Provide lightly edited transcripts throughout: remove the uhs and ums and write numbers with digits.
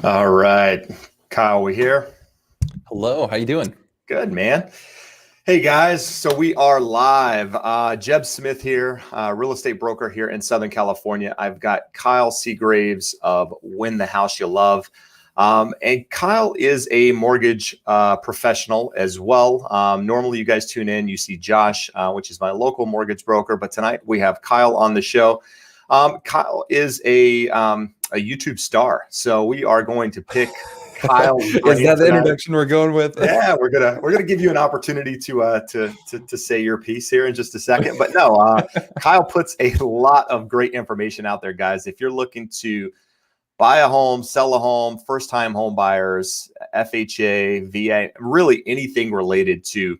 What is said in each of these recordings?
All right, Kyle, we here? Hello, how you doing? Good, man. Hey guys, so we are live. Jeb Smith here, real estate broker here in Southern California. I've got Kyle Seagraves of Win the House You Love. And Kyle is a mortgage professional as well. Normally, you guys tune in, you see Josh, which is my local mortgage broker, but tonight we have Kyle on the show. Kyle is a YouTube star, so we are going to pick Kyle's Is brain that the tonight. introduction we're going with? Yeah, we're gonna give you an opportunity to say your piece here in just a second. But no, Kyle puts a lot of great information out there, guys. If you're looking to buy a home, sell a home, first time home buyers, FHA, VA, really anything related to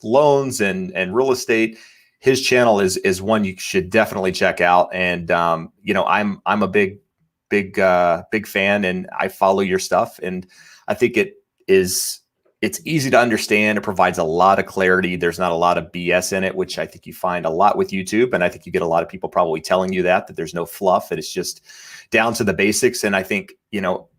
loans and real estate, his channel is one you should definitely check out. And I'm a big fan, and I follow your stuff, and I think it's easy to understand. It provides a lot of clarity. There's not a lot of BS in it, which I think you find a lot with YouTube, and I think you get a lot of people probably telling you that there's no fluff, and it's just down to the basics. And I think,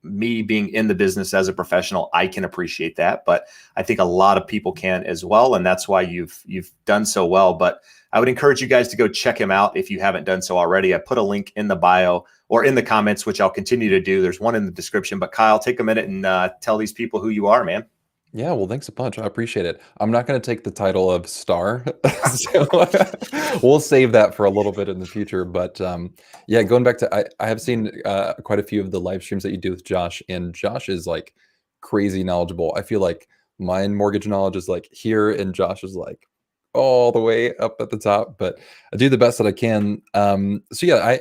me being in the business as a professional, I can appreciate that, but I think a lot of people can as well, and that's why you've done so well. But I would encourage you guys to go check him out if you haven't done so already. I put a link in the bio or in the comments, which I'll continue to do. There's one in the description. But Kyle, take a minute and tell these people who you are, man. Yeah, well, thanks a bunch. I appreciate it. I'm not going to take the title of star, so we'll save that for a little bit in the future. But yeah, going back to, I have seen quite a few of the live streams that you do with Josh, and Josh is like crazy knowledgeable. I feel like my mortgage knowledge is like here, and Josh is like all the way up at the top. But I do the best that I can. So yeah,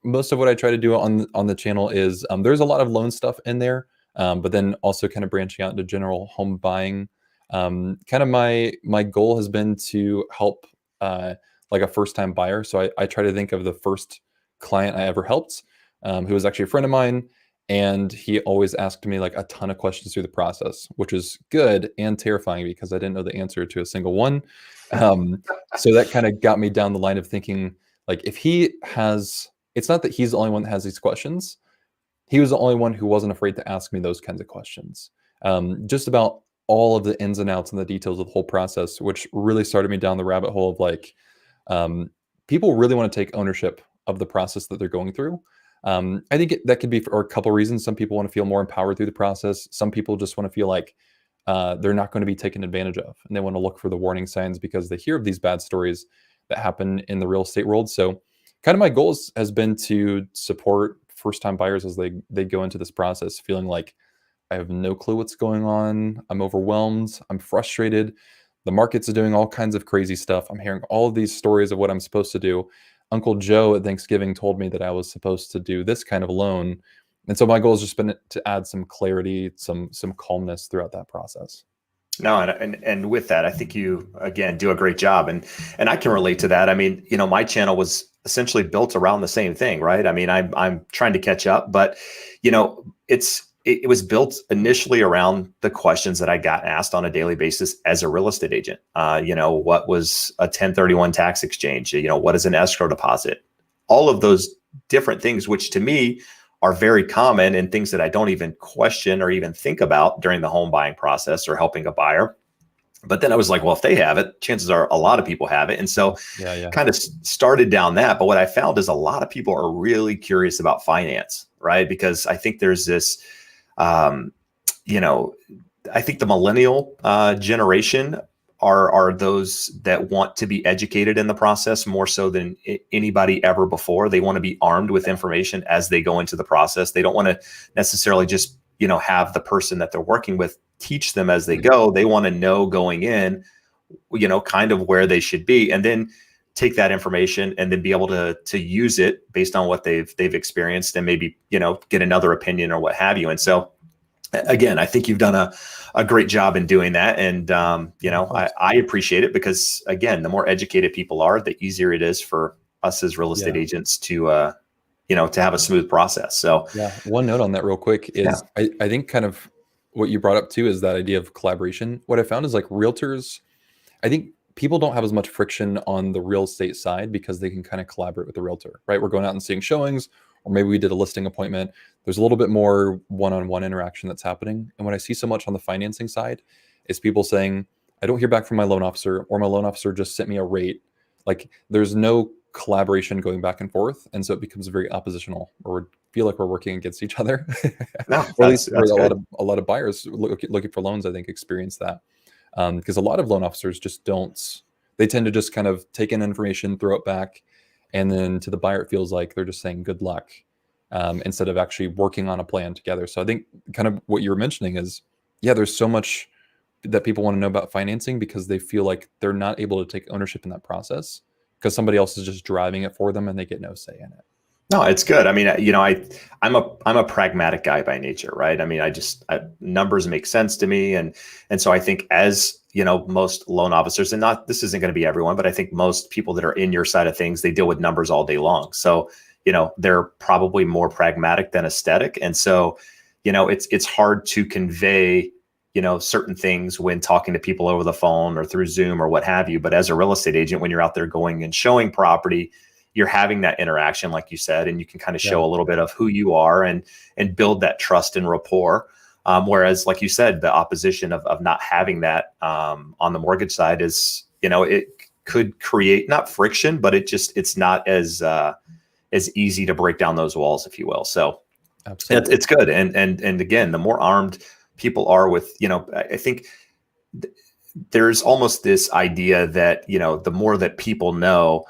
most of what I try to do on the channel is there's a lot of loan stuff in there. But then also kind of branching out into general home buying. Kind of my goal has been to help like a first-time buyer. So I try to think of the first client I ever helped, who was actually a friend of mine, and he always asked me like a ton of questions through the process, which is good and terrifying because I didn't know the answer to a single one. So that kind of got me down the line of thinking, like, if he has, it's not that he's the only one that has these questions. He was the only one who wasn't afraid to ask me those kinds of questions, just about all of the ins and outs and the details of the whole process, which really started me down the rabbit hole of like, people really want to take ownership of the process that they're going through. I think that could be for a couple of reasons. Some people want to feel more empowered through the process. Some people just want to feel like they're not going to be taken advantage of, and they want to look for the warning signs because they hear of these bad stories that happen in the real estate world. So kind of my goals has been to support first-time buyers as they go into this process feeling like I have no clue what's going on. I'm overwhelmed. I'm frustrated. The markets are doing all kinds of crazy stuff. I'm hearing all of these stories of what I'm supposed to do. Uncle Joe at Thanksgiving told me that I was supposed to do this kind of loan. And so my goal has just been to add some clarity, some calmness throughout that process. No, and with that, I think you again do a great job, and I can relate to that. I mean, my channel was essentially built around the same thing, right? I mean, I'm trying to catch up, but it was built initially around the questions that I got asked on a daily basis as a real estate agent. What was a 1031 tax exchange? What is an escrow deposit? All of those different things, which to me are very common and things that I don't even question or even think about during the home buying process or helping a buyer. But then I was like, well, if they have it, chances are a lot of people have it. And so kind of started down that. But what I found is a lot of people are really curious about finance, right? Because I think there's this, I think the millennial generation are those that want to be educated in the process more so than anybody ever before. They want to be armed with information as they go into the process. They don't want to necessarily just, have the person that they're working with teach them as they go. They want to know going in, kind of where they should be, and then take that information and then be able to use it based on what they've experienced, and maybe, get another opinion or what have you. And so again, I think you've done a great job in doing that. And, I appreciate it because, again, the more educated people are, the easier it is for us as real estate agents to have a smooth process. So yeah, one note on that real quick is I think kind of what you brought up too is that idea of collaboration. What I found is like realtors, I think people don't have as much friction on the real estate side because they can kind of collaborate with the realtor, right? We're going out and seeing showings. or maybe we did a listing appointment. There's a little bit more one-on-one interaction that's happening. And what I see so much on the financing side is people saying, I don't hear back from my loan officer, or my loan officer just sent me a rate. Like there's no collaboration going back and forth. And so it becomes very oppositional, or we feel like we're working against each other. No, Or at least that's good. a lot of buyers looking for loans, I think, experience that. Because a lot of loan officers just don't, they tend to just kind of take in information, throw it back. And then to the buyer, it feels like they're just saying good luck, instead of actually working on a plan together. So I think kind of what you were mentioning is, yeah, there's so much that people want to know about financing because they feel like they're not able to take ownership in that process because somebody else is just driving it for them and they get no say in it. No, it's good. I mean, you know, I'm a pragmatic guy by nature, right? I mean, numbers make sense to me, and so I think, as you know, most loan officers, and not, this isn't going to be everyone, but I think most people that are in your side of things, they deal with numbers all day long. So, you know, they're probably more pragmatic than aesthetic, and so, you know, it's hard to convey, you know, certain things when talking to people over the phone or through Zoom or what have you. But as a real estate agent, when you're out there going and showing property, you're having that interaction, like you said, and you can kind of show a little bit of who you are and build that trust and rapport. Whereas, like you said, the opposition of not having that on the mortgage side is, you know, it could create not friction, but it's not as easy to break down those walls, if you will. So it's good. And again, the more armed people are with, you know, I think there's almost this idea that, you know, the more that people know,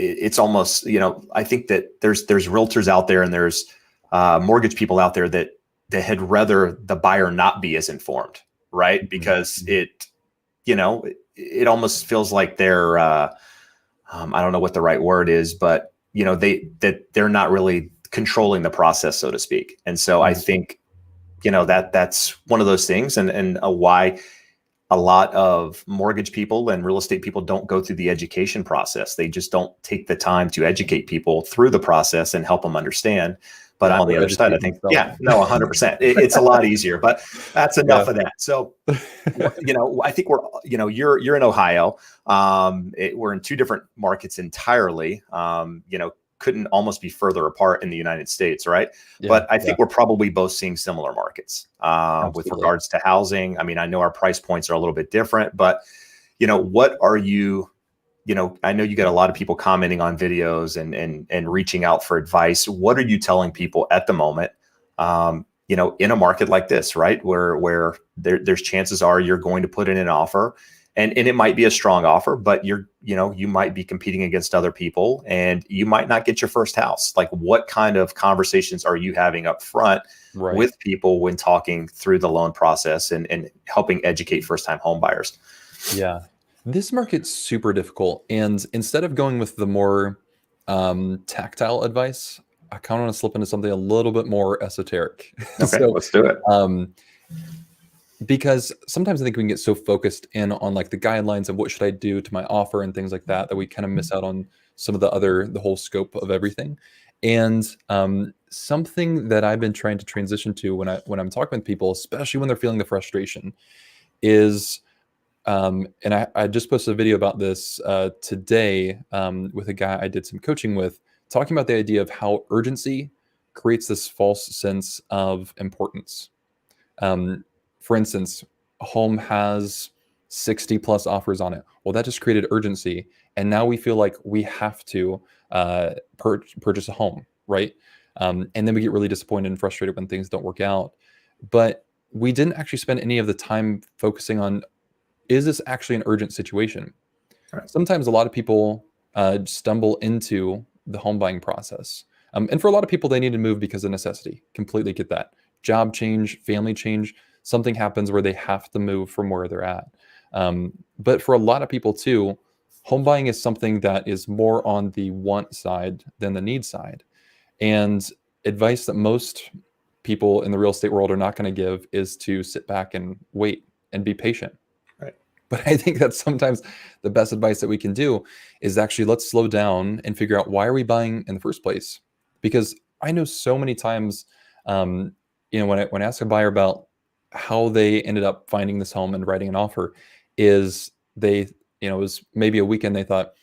it's almost, you know, I think that there's realtors out there and there's mortgage people out there that had rather the buyer not be as informed, right? Because it, you know, it almost feels like they're, I don't know what the right word is, but, you know, they're not really controlling the process, so to speak. And so I think, you know, that's one of those things, and why a lot of mortgage people and real estate people don't go through the education process. They just don't take the time to educate people through the process and help them understand. But on the other side, I think, yeah, no, 100%. It's a lot easier, but that's enough of that. So, you know, I think you know, you're in Ohio. We're in two different markets entirely. You know, couldn't almost be further apart in the United States, right? But I think we're probably both seeing similar markets with regards to housing. I mean, I know our price points are a little bit different, but, you know, what are you, you know, I know you get a lot of people commenting on videos and reaching out for advice. What are you telling people at the moment, you know, in a market like this, right? Where there's chances are you're going to put in an offer, and it might be a strong offer, but you know, you might be competing against other people and you might not get your first house. Like, what kind of conversations are you having up front with people when talking through the loan process and helping educate first-time home buyers? Yeah, this market's super difficult. And instead of going with the more tactile advice, I kind of want to slip into something a little bit more esoteric. Okay, let's do it. Because sometimes I think we can get so focused in on like the guidelines of what should I do to my offer and things like that, that we kind of miss out on some of the whole scope of everything. And something that I've been trying to transition to when I'm talking with people, especially when they're feeling the frustration, is, and I just posted a video about this today with a guy I did some coaching with, talking about the idea of how urgency creates this false sense of importance. For instance, a home has 60 plus offers on it. Well, that just created urgency. And now we feel like we have to purchase a home, right? And then we get really disappointed and frustrated when things don't work out. But we didn't actually spend any of the time focusing on, is this actually an urgent situation? Right. Sometimes a lot of people stumble into the home buying process. And for a lot of people, they need to move because of necessity. Completely get that. Job change, family change, something happens where they have to move from where they're at. But for a lot of people too, home buying is something that is more on the want side than the need side. And advice that most people in the real estate world are not going to give is to sit back and wait and be patient. Right. But I think that sometimes the best advice that we can do is actually, let's slow down and figure out, why are we buying in the first place? Because I know so many times, you know, when I ask a buyer about how they ended up finding this home and writing an offer, is they, you know, it was maybe a weekend, they thought,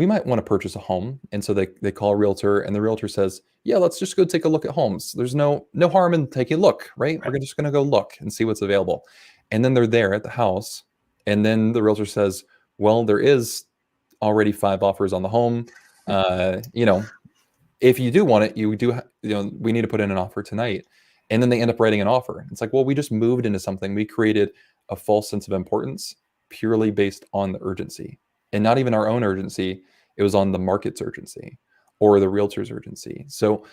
we might want to purchase a home. And so they call a realtor, and the realtor says, yeah, let's just go take a look at homes. There's no harm in taking a look, right? We're just going to go look and see what's available. And then they're there at the house. And then the realtor says, well, there is already 5 offers on the home. You know, if you do want it, we need to put in an offer tonight. And then they end up writing an offer. It's like, well, we just moved into something. We created a false sense of importance purely based on the urgency, and not even our own urgency. It was on the market's urgency or the realtor's urgency. So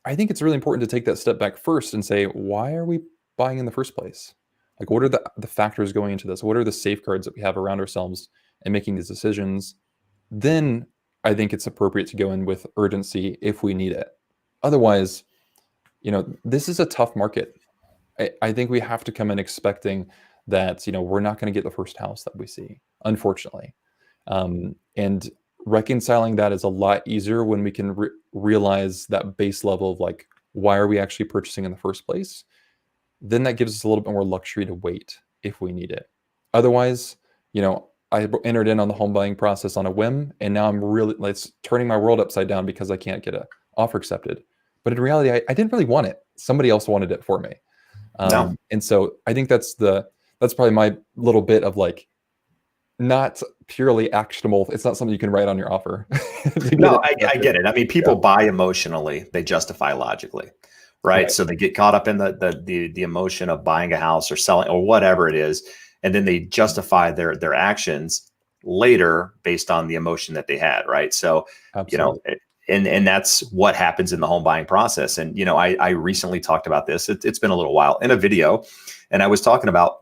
I think it's really important to take that step back first and say, why are we buying in the first place? Like, what are the factors going into this? What are the safeguards that we have around ourselves and making these decisions? Then I think it's appropriate to go in with urgency if we need it. Otherwise, this is a tough market. I think we have to come in expecting that, we're not going to get the first house that we see, unfortunately. And reconciling that is a lot easier when we can realize that base level of like, why are we actually purchasing in the first place? Then that gives us a little bit more luxury to wait if we need it. Otherwise, I entered in on the home buying process on a whim, and now I'm really, it's turning my world upside down because I can't get an offer accepted. But in reality, I didn't really want it. Somebody else wanted it for me. No. And so I think that's probably my little bit of like, not purely actionable. It's not something you can write on your offer. No, I get it. I mean, people buy emotionally, they justify logically, right? So they get caught up in the emotion of buying a house or selling or whatever it is, and then they justify their actions later based on the emotion that they had, right? So, Absolutely. and that's what happens in the home buying process. And, I recently talked about this. It's been a little while in a video, and I was talking about,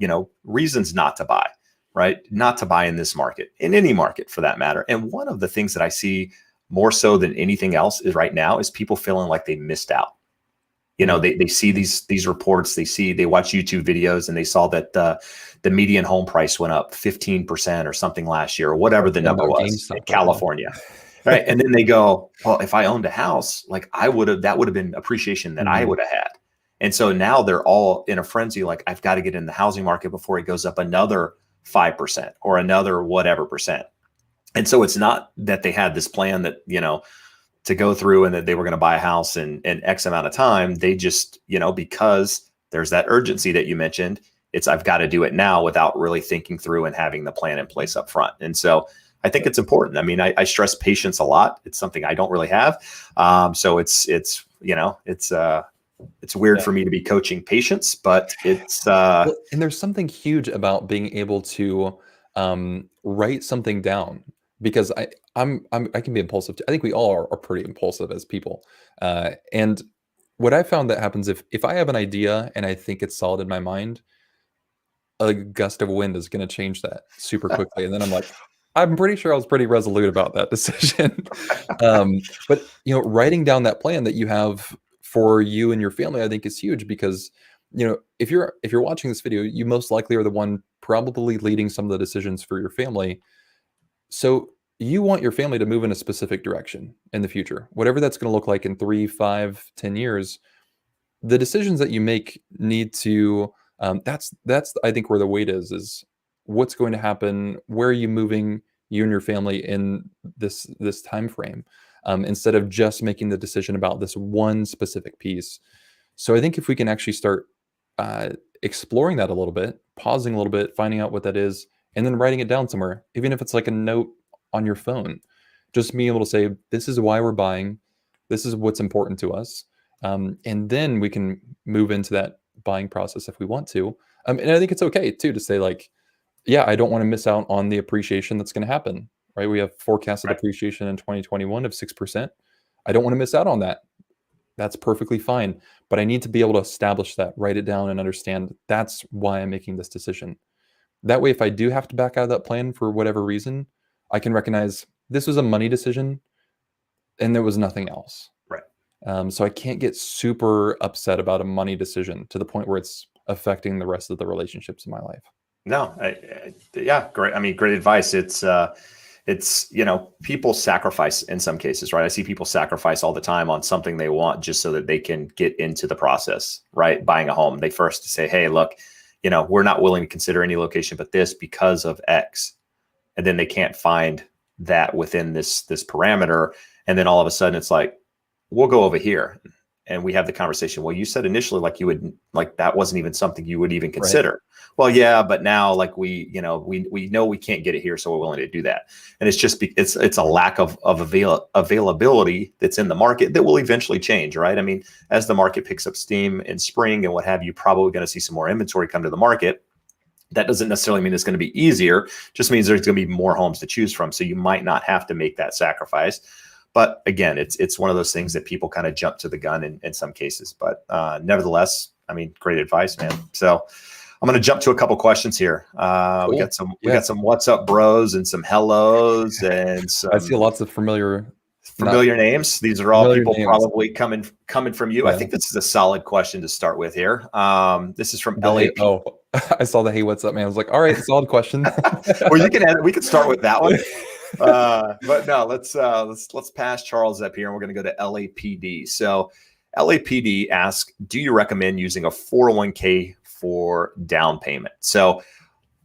reasons not to buy, right? Not to buy in this market, in any market for that matter. And one of the things that I see more so than anything else is right now is people feeling like they missed out. They see these reports, they watch YouTube videos, and they saw that the median home price went up 15% or something last year, or whatever the number was in California. Right. And then they go, well, if I owned a house, like that would have been appreciation that I would have had. And so now they're all in a frenzy. Like, I've got to get in the housing market before it goes up another 5% or another whatever percent. And so it's not that they had this plan that, to go through and that they were going to buy a house in X amount of time. They just, because there's that urgency that you mentioned, I've got to do it now without really thinking through and having the plan in place up front. And so I think it's important. I mean, I stress patience a lot. It's something I don't really have. So it's weird for me to be coaching patience, but it's and there's something huge about being able to write something down, because I can be impulsive too. I think we all are pretty impulsive as people. And what I found that happens if I have an idea and I think it's solid in my mind, a gust of wind is going to change that super quickly. And then I'm like, I'm pretty sure I was pretty resolute about that decision. But writing down that plan that you have for you and your family, I think is huge, because if you're watching this video, you most likely are the one probably leading some of the decisions for your family. So you want your family to move in a specific direction in the future, whatever that's going to look like in 3, 5, 10 years. The decisions that you make need to, that's I think where the weight is what's going to happen, where are you moving you and your family in this time frame, instead of just making the decision about this one specific piece. So I think if we can actually start exploring that a little bit, pausing a little bit, finding out what that is, and then writing it down somewhere, even if it's like a note on your phone, just being able to say, this is why we're buying, this is what's important to us. And then we can move into that buying process if we want to. And I think it's okay too to say, like, yeah, I don't want to miss out on the appreciation that's going to happen, right? We have forecasted appreciation in 2021 of 6%. I don't want to miss out on that. That's perfectly fine. But I need to be able to establish that, write it down, and understand that's why I'm making this decision. That way, if I do have to back out of that plan for whatever reason, I can recognize this was a money decision and there was nothing else. Right. So I can't get super upset about a money decision to the point where it's affecting the rest of the relationships in my life. No, yeah, great. I mean, great advice. It's people sacrifice in some cases, right? I see people sacrifice all the time on something they want just so that they can get into the process, right? Buying a home. They first say, hey, look, we're not willing to consider any location but this because of X. And then they can't find that within this parameter. And then all of a sudden it's like, we'll go over here. And we have the conversation. Well, you said initially, like, you would, like, that wasn't even something you would even consider. Right. Well, yeah, but now, like, we know we can't get it here, so we're willing to do that. And it's just, it's a lack of availability that's in the market that will eventually change, right? I mean, as the market picks up steam in spring and what have you, probably going to see some more inventory come to the market. That doesn't necessarily mean it's going to be easier, just means there's going to be more homes to choose from. So you might not have to make that sacrifice. But again, it's one of those things that people kind of jump to the gun in some cases. But nevertheless, I mean, great advice, man. So I'm going to jump to a couple questions here. Cool. We got some what's up bros and some hellos and some. I see lots of familiar names. These are all people names. Probably coming from you. Yeah. I think this is a solid question to start with here. This is from LAP. Oh, I saw the hey, what's up, man? I was like, all right, solid question. Well, we can start with that one. But no, let's pass Charles up here, and we're going to go to LAPD. So LAPD asks, do you recommend using a 401k for down payment? So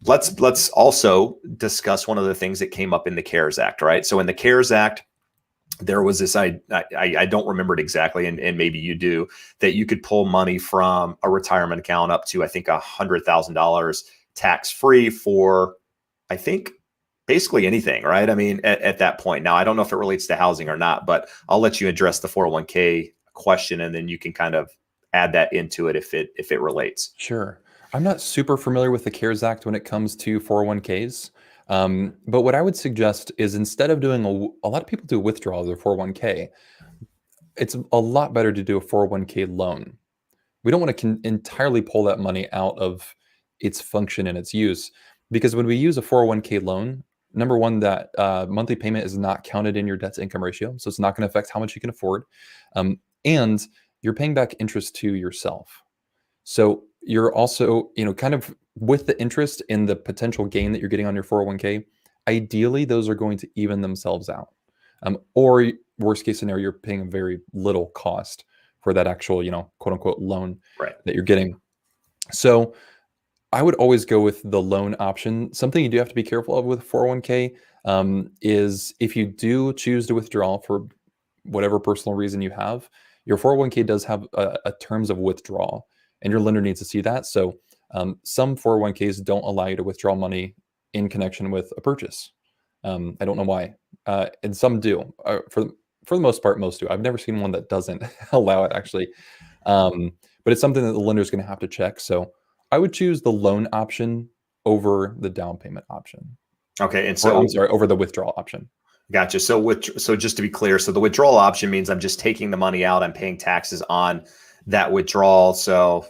let's also discuss one of the things that came up in the CARES Act, right? So in the CARES Act, there was this, I don't remember it exactly, and maybe you do, that you could pull money from a retirement account up to, I think, $100,000 tax-free for, I think, basically anything, right? I mean, at that point. Now, I don't know if it relates to housing or not, but I'll let you address the 401k question, and then you can kind of add that into it if it relates. Sure. I'm not super familiar with the CARES Act when it comes to 401ks. But what I would suggest is, instead of doing a lot of people do withdrawal of their 401k, it's a lot better to do a 401k loan. We don't want to entirely pull that money out of its function and its use, because when we use a 401k loan, number one, that monthly payment is not counted in your debt to income ratio. So it's not going to affect how much you can afford. And you're paying back interest to yourself. So you're also, kind of with the interest in the potential gain that you're getting on your 401k, ideally those are going to even themselves out. Or worst case scenario, you're paying a very little cost for that actual, quote unquote loan that you're getting. So I would always go with the loan option. Something you do have to be careful of with 401k is, if you do choose to withdraw for whatever personal reason you have, your 401k does have a terms of withdrawal, and your lender needs to see that. So some 401ks don't allow you to withdraw money in connection with a purchase. I don't know why, and some do. For the most part, most do. I've never seen one that doesn't allow it, actually. But it's something that the lender is going to have to check. So I would choose the loan option over the down payment option. Okay, and so over the withdrawal option. Gotcha. So just to be clear, so the withdrawal option means I'm just taking the money out, I'm paying taxes on that withdrawal. So,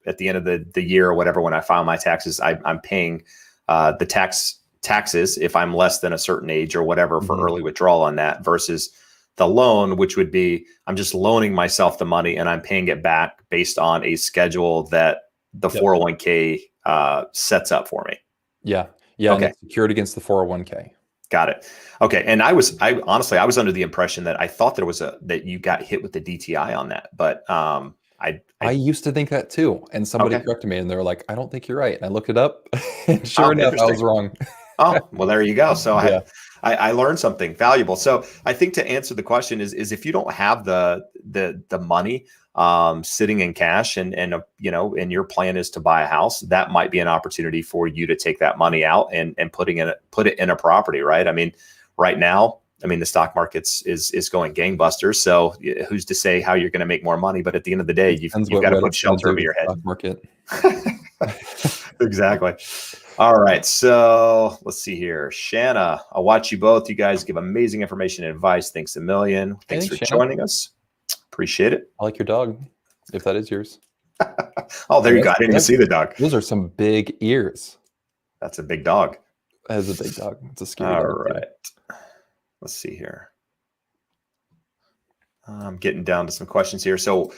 at the end of the year or whatever, when I file my taxes, I'm paying the taxes if I'm less than a certain age or whatever for early withdrawal on that, versus the loan, which would be, I'm just loaning myself the money and I'm paying it back based on a schedule that the 401k sets up for me. Yeah. Okay. And it's secured against the 401k. Got it. Okay. And I honestly was under the impression that I thought that you got hit with the DTI on that, but I used to think that too. And somebody corrected me, and they were like, I don't think you're right. And I looked it up, and sure enough, I was wrong. Oh, well, there you go. So yeah. I learned something valuable. So I think to answer the question is if you don't have the money sitting in cash, and your plan is to buy a house, that might be an opportunity for you to take that money out and put it in a property, right? I mean, right now, the stock market's is going gangbusters. So who's to say how you're going to make more money? But at the end of the day, you've got to put shelter over your head. Stock market. Exactly. All right. So let's see here. Shanna, I'll watch you both. You guys give amazing information and advice. Thanks a million. Thanks for joining us. Appreciate it. I like your dog, if that is yours. Oh, there you go. I didn't even see the dog. Those are some big ears. That's a big dog. That is a big dog. It's a scary dog. All right. Let's see here. I'm getting down to some questions here. So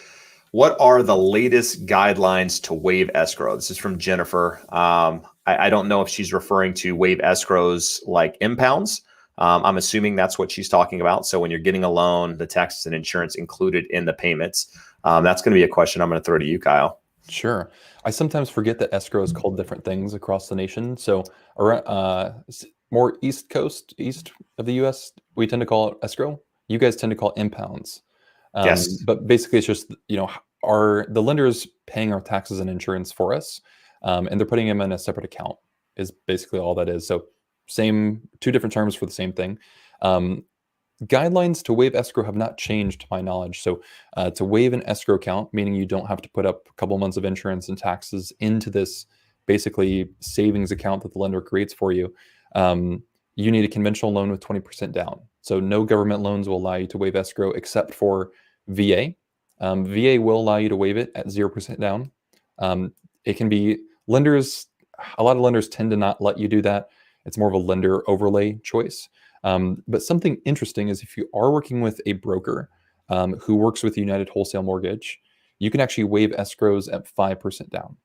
what are the latest guidelines to waive escrow? This is from Jennifer. I don't know if she's referring to waive escrows like impounds. I'm assuming that's what she's talking about. So when you're getting a loan, the taxes and insurance included in the payments. That's going to be a question I'm going to throw to you, Kyle. Sure. I sometimes forget that escrow is called different things across the nation. So more east of the US, we tend to call it escrow. You guys tend to call it impounds. Yes. But basically, it's just, are the lenders paying our taxes and insurance for us, and they're putting them in a separate account is basically all that is. So same, two different terms for the same thing. Um, Guidelines to waive escrow have not changed to my knowledge. So to waive an escrow account, meaning you don't have to put up a couple months of insurance and taxes into this basically savings account that the lender creates for you, you need a conventional loan with 20% down. So no government loans will allow you to waive escrow except for VA. VA will allow you to waive it at 0% down. It can be lenders, a lot of lenders tend to not let you do that. It's more of a lender overlay choice. But something interesting is if you are working with a broker who works with United Wholesale Mortgage, you can actually waive escrows at 5% down,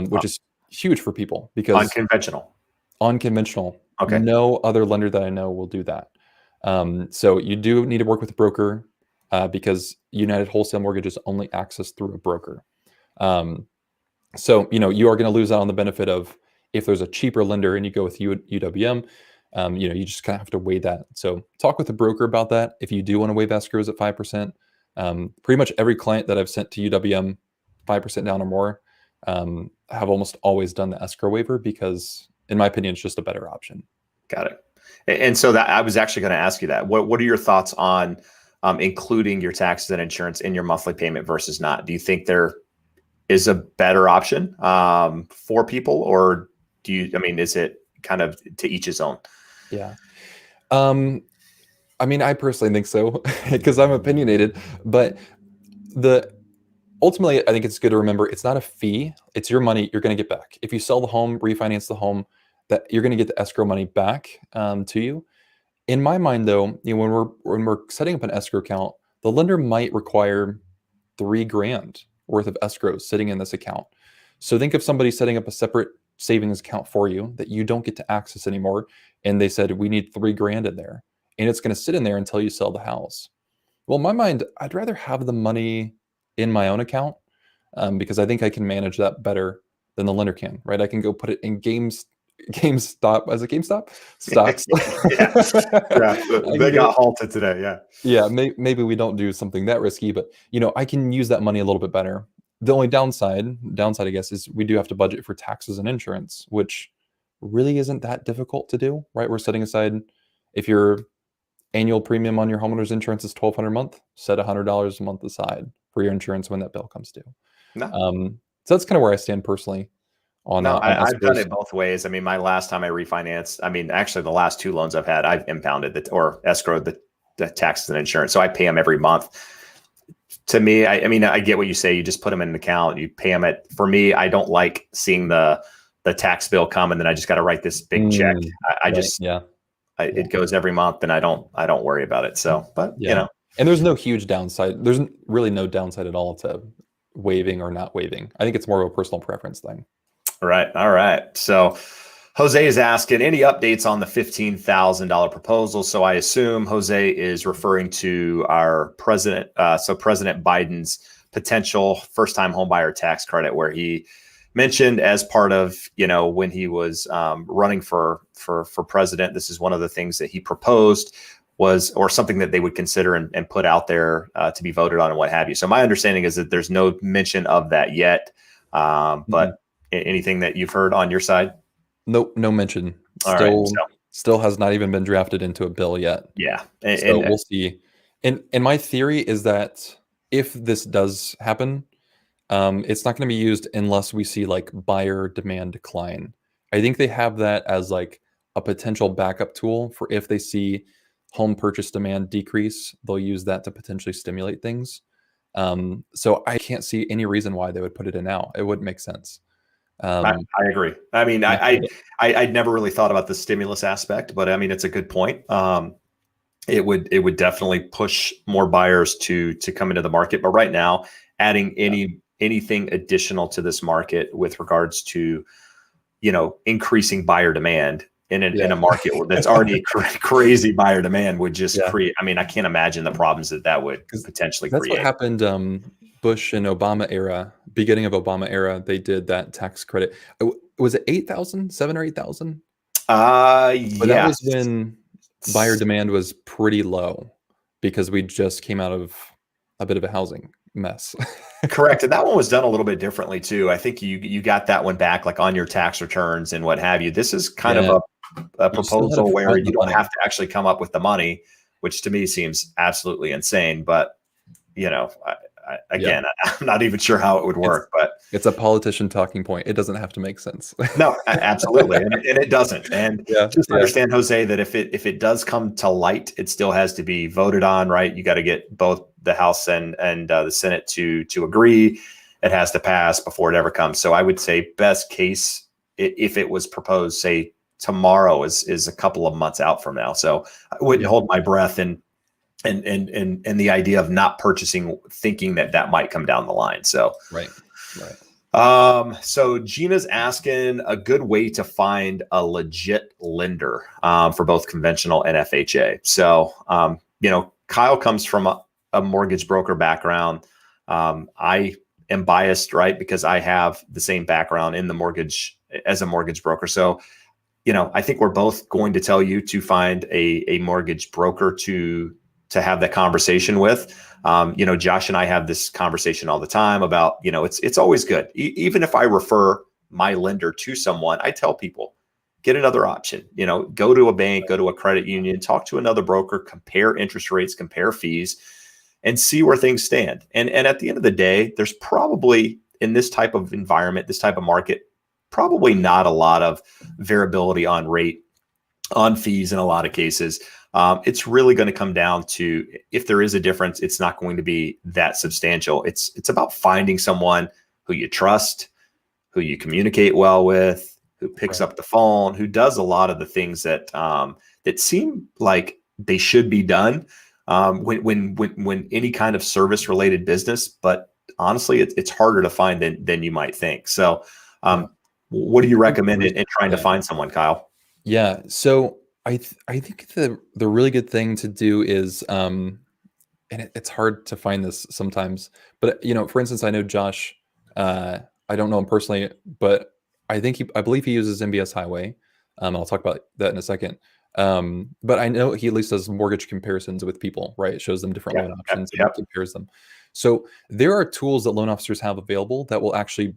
which is huge for people because Unconventional. unconventional, Okay. no other lender that I know will do that. So you do need to work with a broker because United Wholesale Mortgage is only accessed through a broker. So, you are going to lose out on the benefit of if there's a cheaper lender and you go with UWM, you just kind of have to weigh that. So talk with a broker about that. If you do want to waive escrows at 5%, pretty much every client that I've sent to UWM 5% down or more have almost always done the escrow waiver because in my opinion, it's just a better option. Got it. And so that I was actually going to ask you that. What are your thoughts on including your taxes and insurance in your monthly payment versus not? Do you think there is a better option for people, or is it kind of to each his own? Yeah. I personally think so because I'm opinionated, but ultimately, I think it's good to remember it's not a fee. It's your money you're going to get back. If you sell the home, refinance the home, that you're going to get the escrow money back to you. In my mind, though, when we're setting up an escrow account, the lender might require $3,000 worth of escrows sitting in this account. So think of somebody setting up a separate savings account for you that you don't get to access anymore, and they said we need $3,000 in there, and it's going to sit in there until you sell the house. Well, in my mind, I'd rather have the money in my own account because I think I can manage that better than the lender can. Right? I can go put it in GameStop as a GameStop stocks. They got halted today. Yeah, maybe we don't do something that risky, but I can use that money a little bit better. The only downside, I guess, is we do have to budget for taxes and insurance, which really isn't that difficult to do, right? We're setting aside, if your annual premium on your homeowner's insurance is $1,200 a month, set $100 a month aside for your insurance when that bill comes due. No. So that's kind of where I stand personally. I've done it both ways. My last time I refinanced, actually the last two loans I've had, I've impounded or escrowed the taxes and insurance. So I pay them every month. To me, I get what you say. You just put them in an account, you pay them for me, I don't like seeing the tax bill come and then I just got to write this big check. It goes every month and I don't worry about it. So, but and there's no huge downside. There's really no downside at all to waiving or not waiving. I think it's more of a personal preference thing. Right. All right. So Jose is asking any updates on the $15,000 proposal. So I assume Jose is referring to our president. So President Biden's potential first-time homebuyer tax credit, where he mentioned as part of, when he was running for president, this is one of the things that he proposed or something that they would consider and put out there to be voted on and what have you. So my understanding is that there's no mention of that yet. But anything that you've heard on your side? No mention. Still has not even been drafted into a bill yet. Yeah. So we'll see. And my theory is that if this does happen, it's not going to be used unless we see like buyer demand decline. I think they have that as like a potential backup tool for if they see home purchase demand decrease, they'll use that to potentially stimulate things. So I can't see any reason why they would put it in now. It wouldn't make sense. I agree. I'd never really thought about the stimulus aspect, but it's a good point. It would definitely push more buyers to come into the market. But right now, adding anything additional to this market with regards to, increasing buyer demand in a market that's already crazy buyer demand would just create. I can't imagine the problems that would potentially create. That's what happened. Bush and Obama era, beginning of Obama era, they did that tax credit. Was it 8,000, 7 or 8,000? But that Yeah. was when buyer demand was pretty low because we just came out of a bit of a housing mess. Correct. And that one was done a little bit differently too. I think you got that one back like on your tax returns and what have you. This is kind of Yeah, a you still had to proposal where front you the don't money. have to actually come up with the money, which to me seems absolutely insane. But you know, Yeah, again, I'm not even sure how it would it's work. But it's a politician talking point. It doesn't have to make sense. no, absolutely, and it doesn't. And Yeah, just yeah, understand, Jose, that if it does come to light, it still has to be voted on, right? You got to get both the House and the Senate to agree. It has to pass before it ever comes. So I would say best case, if it was proposed, say tomorrow, is a couple of months out from now. So I wouldn't yeah. hold my breath and the idea of not purchasing, thinking that might come down the line. So. Right, right. So Gina's asking a good way to find a legit lender for both conventional and FHA. So, Kyle comes from a mortgage broker background. I am biased, right? Because I have the same background in the mortgage as a mortgage broker. So, I think we're both going to tell you to find a mortgage broker to have that conversation with. Josh and I have this conversation all the time about, it's always good. Even if I refer my lender to someone, I tell people, get another option, go to a bank, go to a credit union, talk to another broker, compare interest rates, compare fees, and see where things stand. And at the end of the day, there's probably, in this type of environment, this type of market, probably not a lot of variability on rate, on fees in a lot of cases. It's really going to come down to, if there is a difference, it's not going to be that substantial. It's about finding someone who you trust, who you communicate well with, who picks Right. up the phone, who does a lot of the things that seem like they should be done when any kind of service related business. But honestly, it's harder to find than you might think. So, Yeah. what do you I think the recommend reason in for trying to that. find someone, Kyle? Yeah. So I think the really good thing to do is and it's hard to find this sometimes, but for instance, I know Josh. I don't know him personally, but I believe he uses MBS Highway. I'll talk about that in a second. But I know he at least does mortgage comparisons with people, right? It shows them different Yep, loan yep, options and yep. compares them. So there are tools that loan officers have available that will actually,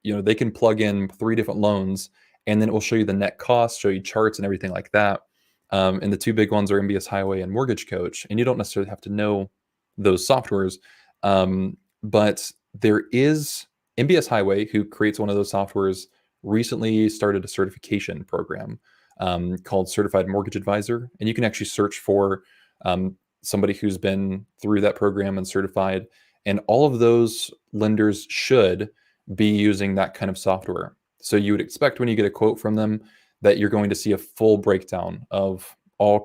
they can plug in 3 different loans, and then it will show you the net cost, show you charts and everything like that. And the two big ones are MBS Highway and Mortgage Coach. And you don't necessarily have to know those softwares. But there is MBS Highway, who creates one of those softwares, recently started a certification program called Certified Mortgage Advisor. And you can actually search for somebody who's been through that program and certified. And all of those lenders should be using that kind of software. So you would expect when you get a quote from them that you're going to see a full breakdown of all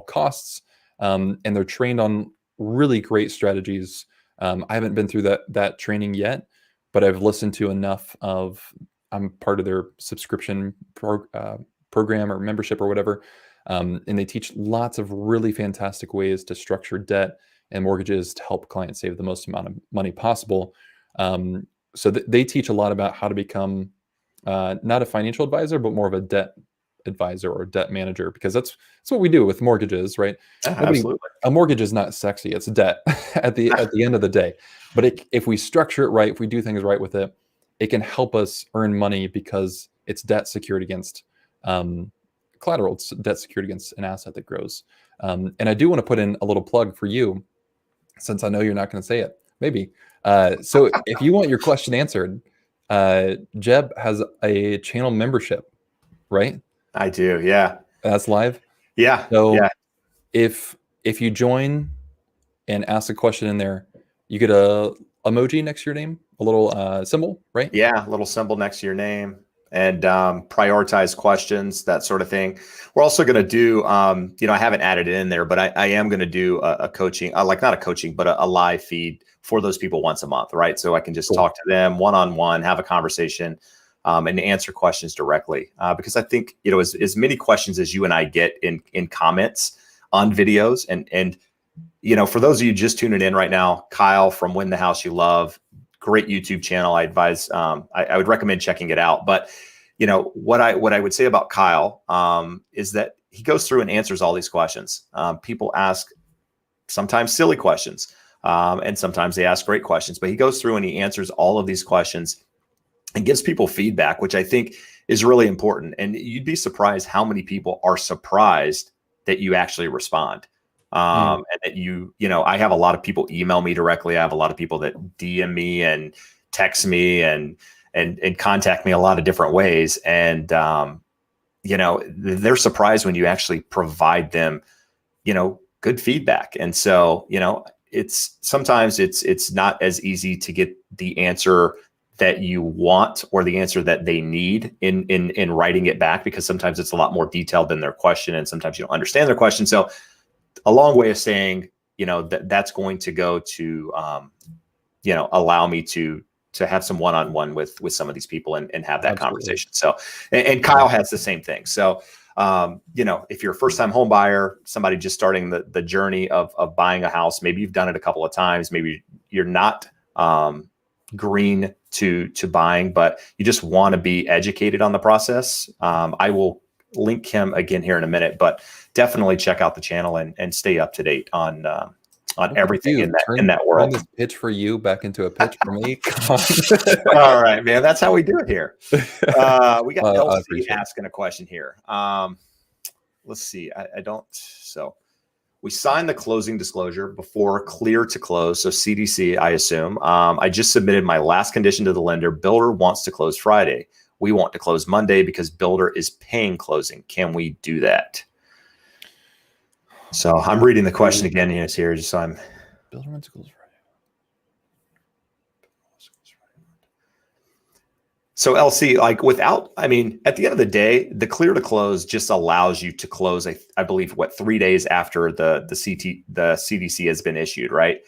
costs, and they're trained on really great strategies. I haven't been through that training yet, but I've listened to enough of. I'm part of their subscription program or membership or whatever, and they teach lots of really fantastic ways to structure debt and mortgages to help clients save the most amount of money possible. So they teach a lot about how to become not a financial advisor, but more of a debt advisor or debt manager, because that's what we do with mortgages, right? Yeah, absolutely. A mortgage is not sexy; it's debt at the end of the day. But if we structure it right, if we do things right with it, it can help us earn money because it's debt secured against collateral. It's debt secured against an asset that grows. And I do want to put in a little plug for you, since I know you're not going to say it. Maybe. So if you want your question answered, Jeb has a channel membership, right? I do. Yeah. That's live. Yeah. So Yeah. if you join and ask a question in there, you get a emoji next to your name, a little symbol, right? Yeah. A little symbol next to your name, and prioritize questions, that sort of thing. We're also going to do, I haven't added it in there, but I am going to do a coaching, like not a coaching, but a live feed for those people once a month, right? So I can just Cool. talk to them one-on-one, have a conversation, and answer questions directly. Because I think, as many questions as you and I get in comments on videos, and for those of you just tuning in right now, Kyle from Win the House You Love, great YouTube channel. I advise, I would recommend checking it out. But, what I would say about Kyle is that he goes through and answers all these questions. People ask sometimes silly questions, and sometimes they ask great questions, but he goes through and he answers all of these questions and gives people feedback, which I think is really important. And you'd be surprised how many people are surprised that you actually respond. And that I have a lot of people email me directly. I have a lot of people that DM me and text me and contact me a lot of different ways. And, they're surprised when you actually provide them, good feedback. And so, sometimes it's not as easy to get the answer that you want or the answer that they need in writing it back, because sometimes it's a lot more detailed than their question. And sometimes you don't understand their question. So a long way of saying, that's going to go to, allow me to have some one-on-one with some of these people and have that conversation. So, and Kyle has the same thing. So, if you're a first-time home buyer, somebody just starting the journey of buying a house, maybe you've done it a couple of times, maybe you're not green to buying, but you just want to be educated on the process. I will link him again here in a minute, but definitely check out the channel and stay up to date on everything in that world. Turn this pitch for you back into a pitch for me. All right, man. That's how we do it here. We got LC asking a question here. Let's see. I don't. So we signed the closing disclosure before clear to close. So CDC, I assume. I just submitted my last condition to the lender. Builder wants to close Friday. We want to close Monday because builder is paying closing. Can we do that? So I'm reading the question again here just so I'm. Builder wants to close Friday. So LC, at the end of the day, the clear to close just allows you to close, I believe, 3 days after the CDC has been issued, right?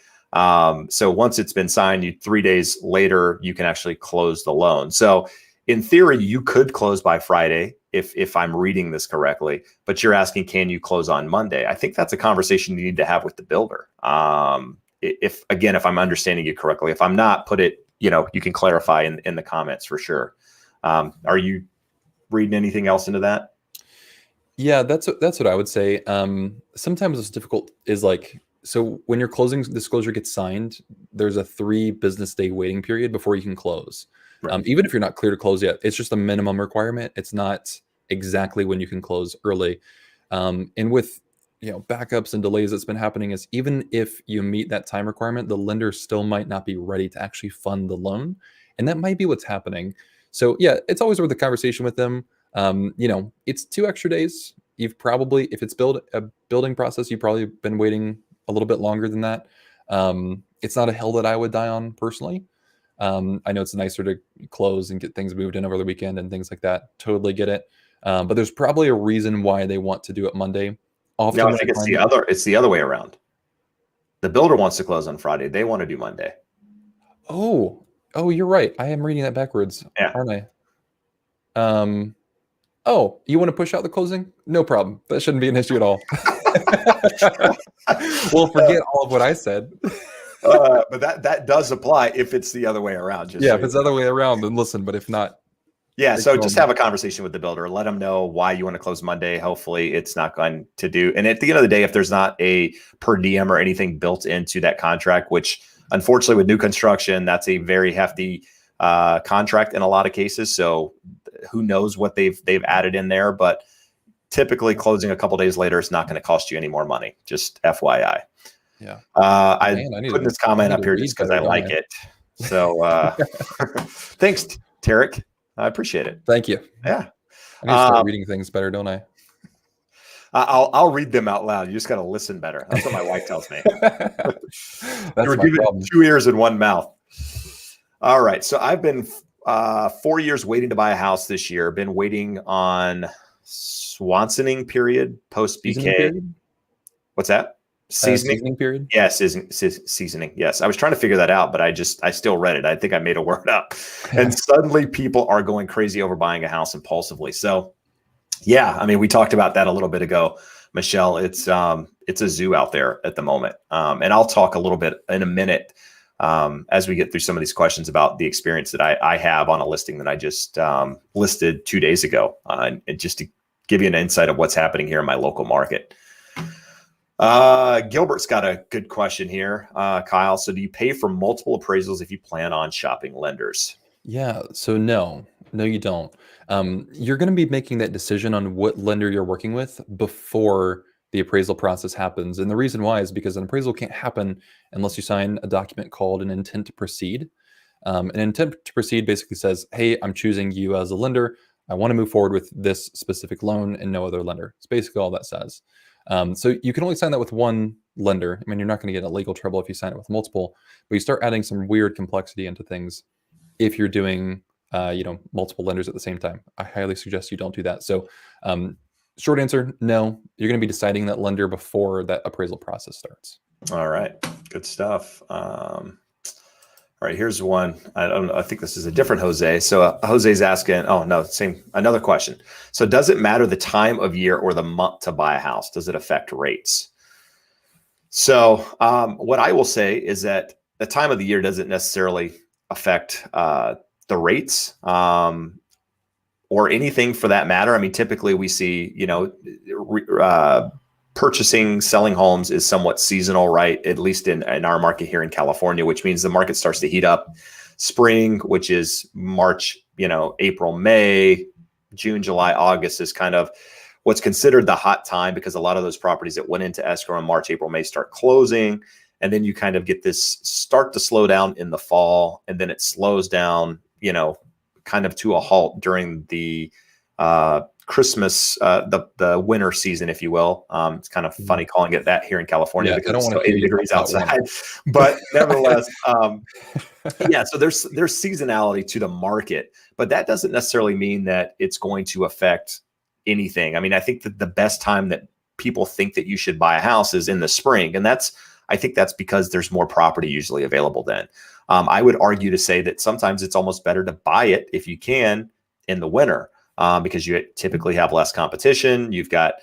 So once it's been signed, 3 days later, you can actually close the loan. So in theory, you could close by Friday if I'm reading this correctly, but you're asking, can you close on Monday? I think that's a conversation you need to have with the builder. If I'm understanding you correctly, if I'm not, put it, you can clarify in the comments for sure. Are you reading anything else into that? Yeah, that's what I would say. Sometimes what's difficult is so when your closing disclosure gets signed, there's a 3 business day waiting period before you can close. Right. Even if you're not clear to close yet, it's just a minimum requirement. It's not exactly when you can close early. And with backups and delays that's been happening is even if you meet that time requirement, the lender still might not be ready to actually fund the loan. And that might be what's happening. So yeah, it's always worth a conversation with them. It's 2 extra days. You've probably, if it's a building process, you've probably been waiting a little bit longer than that. It's not a hill that I would die on personally. I know it's nicer to close and get things moved in over the weekend and things like that. Totally get it. But there's probably a reason why they want to do it Monday. Often no, I think it's the other way around. The builder wants to close on Friday. They want to do Monday. Oh, you're right. I am reading that backwards, aren't I? Oh, you want to push out the closing? No problem. That shouldn't be an issue at all. Well, forget all of what I said. But that does apply if it's the other way around. If it's the other way around, then listen. But if not, so just have a conversation with the builder. Let them know why you want to close Monday. Hopefully, it's not going to do. And at the end of the day, if there's not a per diem or anything built into that contract, which unfortunately with new construction, that's a very hefty contract in a lot of cases. So who knows what they've added in there? But typically, closing a couple days later is not going to cost you any more money. Just FYI. Yeah. I put this comment up here just because I like it. So thanks, Tarek. I appreciate it. Thank you. Yeah. I need to start reading things better, don't I? I'll read them out loud. You just got to listen better. That's what my wife tells me. That's my problem. 2 ears and 1 mouth. All right. So I've been 4 years waiting to buy a house this year. Been waiting on Swansoning period, post BK. What's that? Seasoning period? Yeah, seasoning. Yes. I was trying to figure that out, but I still read it. I think I made a word up. And suddenly people are going crazy over buying a house impulsively. So yeah, I mean, we talked about that a little bit ago, Michelle. It's a zoo out there at the moment. And I'll talk a little bit in a minute as we get through some of these questions about the experience that I have on a listing that I just listed 2 days ago, and just to give you an insight of what's happening here in my local market. Gilbert's got a good question here, Kyle. So do you pay for multiple appraisals if you plan on shopping lenders? Yeah, so no, you don't. You're going to be making that decision on what lender you're working with before the appraisal process happens. And the reason why is because an appraisal can't happen unless you sign a document called an intent to proceed. An intent to proceed basically says, hey, I'm choosing you as a lender. I want to move forward with this specific loan and no other lender. It's basically all that says. So you can only sign that with one lender. I mean, you're not going to get in legal trouble if you sign it with multiple, but you start adding some weird complexity into things if you're doing, multiple lenders at the same time. I highly suggest you don't do that. So short answer, no, you're going to be deciding that lender before that appraisal process starts. All right. Good stuff. All right, here's one. I don't know. I think this is a different Jose. So Jose's asking, oh no, another question. So does it matter the time of year or the month to buy a house? Does it affect rates? So what I will say is that the time of the year doesn't necessarily affect the rates or anything for that matter. I mean, typically we see, purchasing, selling homes is somewhat seasonal, right? At least in our market here in California, which means the market starts to heat up. Spring, which is March, April, May, June, July, August is kind of what's considered the hot time because a lot of those properties that went into escrow in March, April, May start closing. And then you kind of get this start to slow down in the fall, and then it slows down, kind of to a halt during the Christmas, the winter season, if you will. It's kind of funny calling it that here in California because it's still 80 degrees outside. But nevertheless, yeah, so there's seasonality to the market, but that doesn't necessarily mean that it's going to affect anything. I mean, I think that the best time that people think that you should buy a house is in the spring. And I think that's because there's more property usually available then. I would argue to say that sometimes it's almost better to buy it if you can in the winter because you typically have less competition. You've got,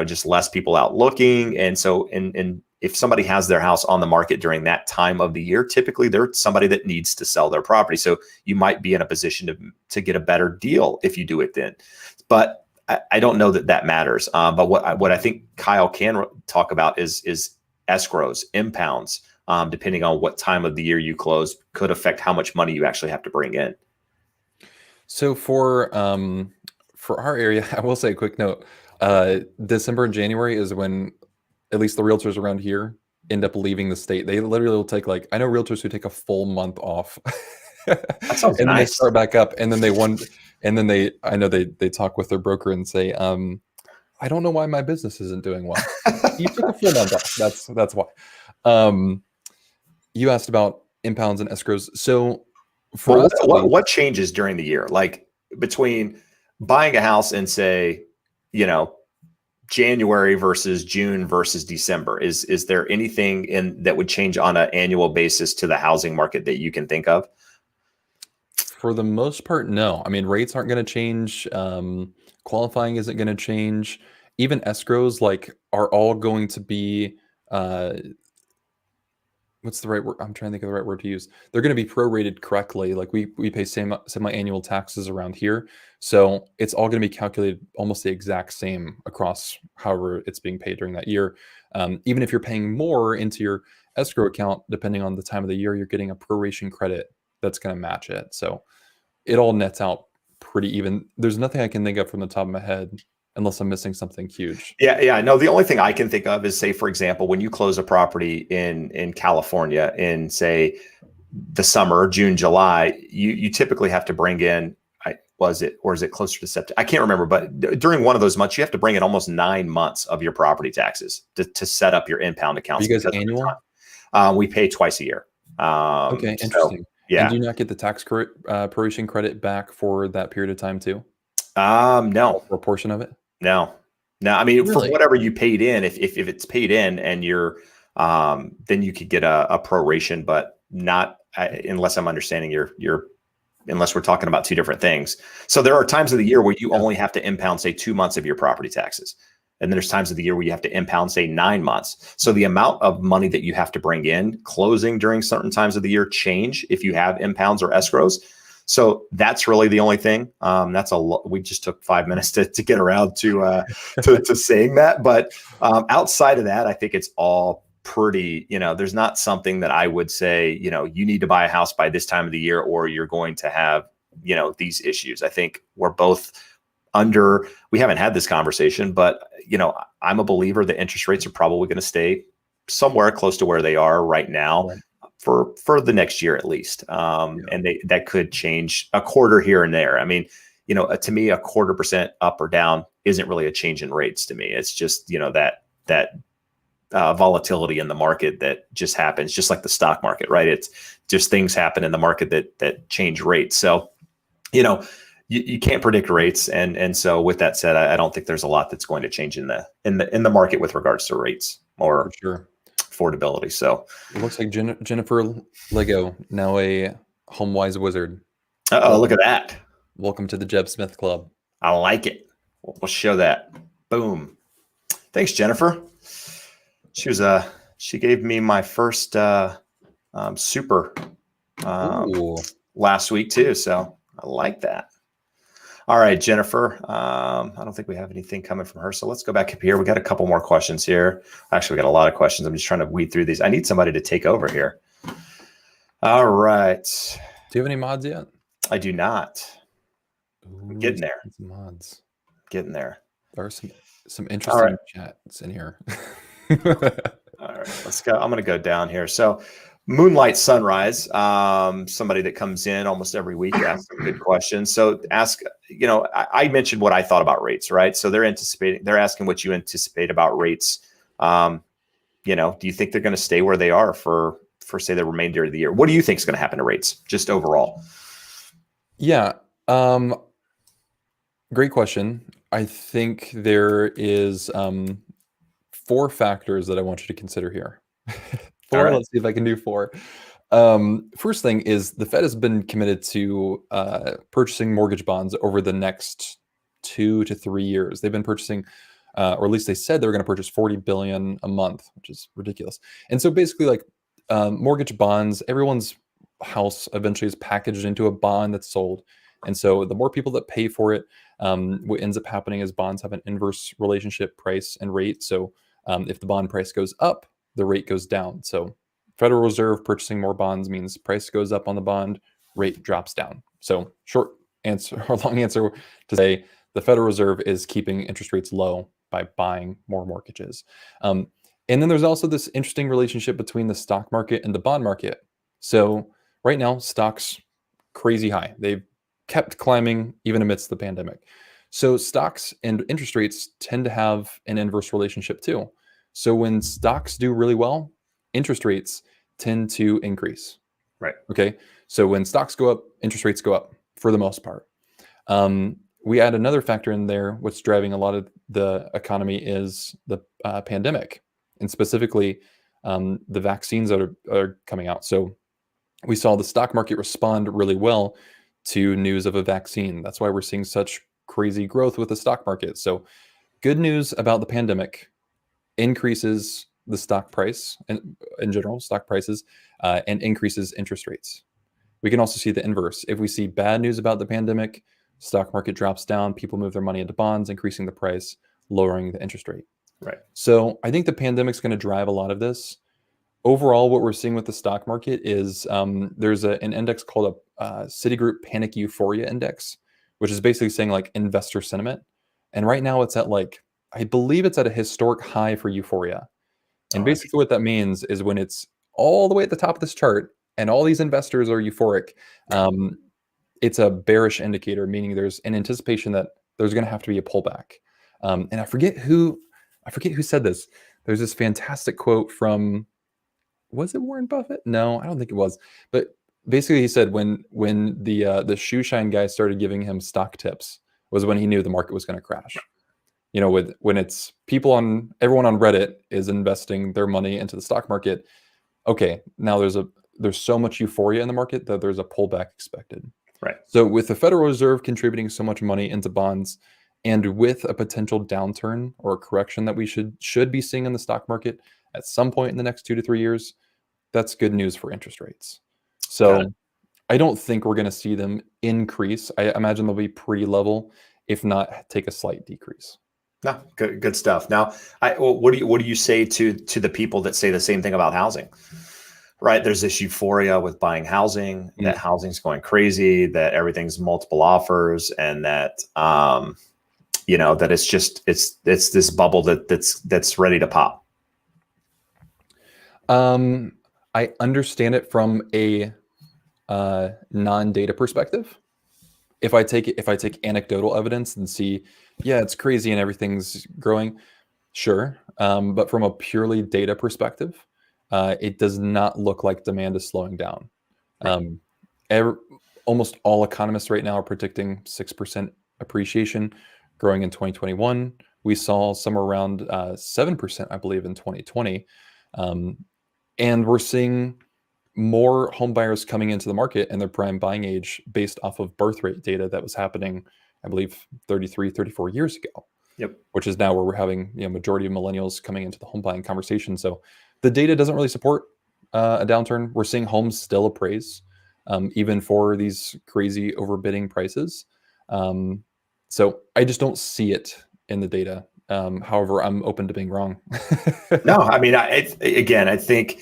just less people out looking. And so, and if somebody has their house on the market during that time of the year, typically they're somebody that needs to sell their property. So you might be in a position to get a better deal if you do it then. But I don't know that matters. But what I think Kyle can talk about is escrows, impounds, depending on what time of the year you close, could affect how much money you actually have to bring in. So for our area, I will say a quick note. December and January is when at least the realtors around here end up leaving the state. They literally will take I know realtors who take a full month off. That sounds and nice. Then they start back up, and then I know they talk with their broker and say, I don't know why my business isn't doing well. You took a full month off. That's why. You asked about impounds and escrows. So for us, what changes during the year? Like between buying a house and say, January versus June versus December, is there anything that would change on an annual basis to the housing market that you can think of? For the most part, no. I mean, rates aren't going to change. Qualifying isn't going to change. Even escrows are all going to be, what's the right word? I'm trying to think of the right word to use. They're going to be prorated correctly. We pay semi-annual taxes around here. So it's all going to be calculated almost the exact same across however it's being paid during that year. Even if you're paying more into your escrow account, depending on the time of the year, you're getting a proration credit that's going to match it. So it all nets out pretty even. There's nothing I can think of from the top of my head unless I'm missing something huge. Yeah. No, the only thing I can think of is, say, for example, when you close a property in California in, say, the summer, June, July, you typically have to bring in, or is it closer to September? I can't remember, but during one of those months, you have to bring in almost 9 months of your proration taxes to set up your impound accounts. Are you guys annual? We pay twice a year. Okay, interesting. So, yeah. And do you not get the tax proration credit back for that period of time too? No. For a portion of it? No. I mean, Really? for whatever you paid in, if it's paid in and you're, then you could get a proration, but not unless I'm understanding unless we're talking about two different things. So there are times of the year where you only have to impound, say, 2 months of your property taxes. And then there's times of the year where you have to impound, say 9 months. So the amount of money that you have to bring in closing during certain times of the year change if you have impounds or escrows. So that's really the only thing. We just took 5 minutes to get around to saying that. But outside of that, I think it's all pretty, there's not something that I would say, you need to buy a house by this time of the year or you're going to have, these issues. I think we're both we haven't had this conversation, but, I'm a believer that interest rates are probably going to stay somewhere close to where they are right now. Right. For the next year at least. And that could change a quarter here and there. I mean, to me, 0.25% up or down isn't really a change in rates to me. It's just, that volatility in the market that just happens, just like the stock market, right? It's just things happen in the market that change rates. So, you can't predict rates. And so with that said, I don't think there's a lot that's going to change in the market with regards to rates or affordability. So it looks like Jennifer Lego, now a HomeWise wizard. Look at that. Welcome to the Jeb Smith Club. I like it. We'll show that. Boom. Thanks, Jennifer. She gave me my first super last week too. So I like that. All right, Jennifer. I don't think we have anything coming from her. So let's go back up here. We got a couple more questions here. Actually, we got a lot of questions. I'm just trying to weed through these. I need somebody to take over here. All right. Do you have any mods yet? I do not. I'm getting there. Some mods. Getting there. There are some interesting chats in here. All right, let's go. I'm going to go down here. So Moonlight Sunrise, somebody that comes in almost every week asks some good questions. So I mentioned what I thought about rates, right? So they're asking what you anticipate about rates. Do you think they're going to stay where they are for say the remainder of the year? What do you think is going to happen to rates just overall? Yeah. Great question. I think there is 4 factors that I want you to consider here. 4. Right. Let's see if I can do 4. First thing is the Fed has been committed to purchasing mortgage bonds over the next 2 to 3 years. They've been purchasing, or at least they said they were going to purchase $40 billion a month, which is ridiculous. And so basically, mortgage bonds, everyone's house eventually is packaged into a bond that's sold. And so the more people that pay for it, what ends up happening is bonds have an inverse relationship, price and rate. So if the bond price goes up, the rate goes down. So Federal Reserve purchasing more bonds means price goes up on the bond, rate drops down. So short answer or long answer to say the Federal Reserve is keeping interest rates low by buying more mortgages. And then there's also this interesting relationship between the stock market and the bond market. So right now, stocks crazy high. They've kept climbing even amidst the pandemic. So stocks and interest rates tend to have an inverse relationship too. So when stocks do really well, interest rates tend to increase. Right. Okay. So when stocks go up, interest rates go up for the most part. We add another factor in there. What's driving a lot of the economy is the pandemic, and specifically the vaccines that are coming out. So we saw the stock market respond really well to news of a vaccine. That's why we're seeing such crazy growth with the stock market. So good news about the pandemic increases the stock price and in general stock prices and increases interest rates. We can also see the inverse. If we see bad news about the pandemic, stock market drops down, people move their money into bonds, increasing the price, lowering the interest rate. Right. So I think the pandemic's going to drive a lot of this. Overall, what we're seeing with the stock market is there's an index called a Citigroup Panic Euphoria Index, which is basically saying investor sentiment. And right now it's at I believe it's at a historic high for euphoria. And basically what that means is when it's all the way at the top of this chart and all these investors are euphoric, it's a bearish indicator, meaning there's an anticipation that there's going to have to be a pullback. And I forget who said this. There's this fantastic quote from, was it Warren Buffett? No, I don't think it was. But basically he said when the shoe shine guy started giving him stock tips was when he knew the market was going to crash. When it's everyone on Reddit is investing their money into the stock market. Okay, now there's so much euphoria in the market that there's a pullback expected. Right. So with the Federal Reserve contributing so much money into bonds And with a potential downturn or a correction that we should be seeing in the stock market at some point in the next 2 to 3 years, that's good news for interest rates. Got it. So I don't think we're going to see them increase. I imagine they'll be pretty level, if not take a slight decrease. No, good stuff. Now, what do you say to the people that say the same thing about housing? Right? There's this euphoria with buying housing, Mm. that housing's going crazy, that everything's multiple offers, and that that it's this bubble that's ready to pop. I understand it from a non-data perspective. If I take anecdotal evidence and see, yeah, it's crazy and everything's growing, sure. But from a purely data perspective, it does not look like demand is slowing down. Um, Almost all economists right now are predicting 6% appreciation growing in 2021. We saw somewhere around 7%, I believe, in 2020. And we're seeing more home buyers coming into the market and their prime buying age based off of birth rate data that was happening, I believe, 33, 34 years ago. Yep. Which is now where we're having majority of millennials coming into the home buying conversation. So the data doesn't really support a downturn. We're seeing homes still appraise, even for these crazy overbidding prices. So I just don't see it in the data. However, I'm open to being wrong. No, I mean, I think,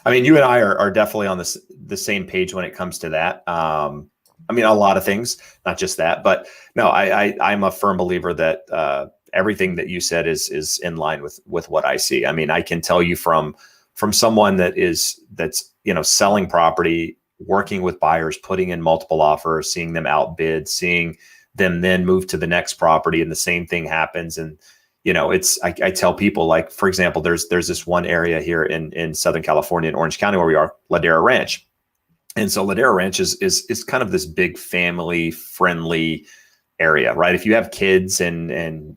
you and I are definitely on the same page when it comes to that. A lot of things, not just that, but no, I'm a firm believer that everything that you said is in line with what I see. I can tell you from someone that's selling property, working with buyers, putting in multiple offers, seeing them outbid, seeing them then move to the next property, and the same thing happens. And I tell people, like, for example, there's this one area here in Southern California, in Orange County, where we are, Ladera Ranch. And so Ladera Ranch is kind of this big family friendly area, right? If you have kids and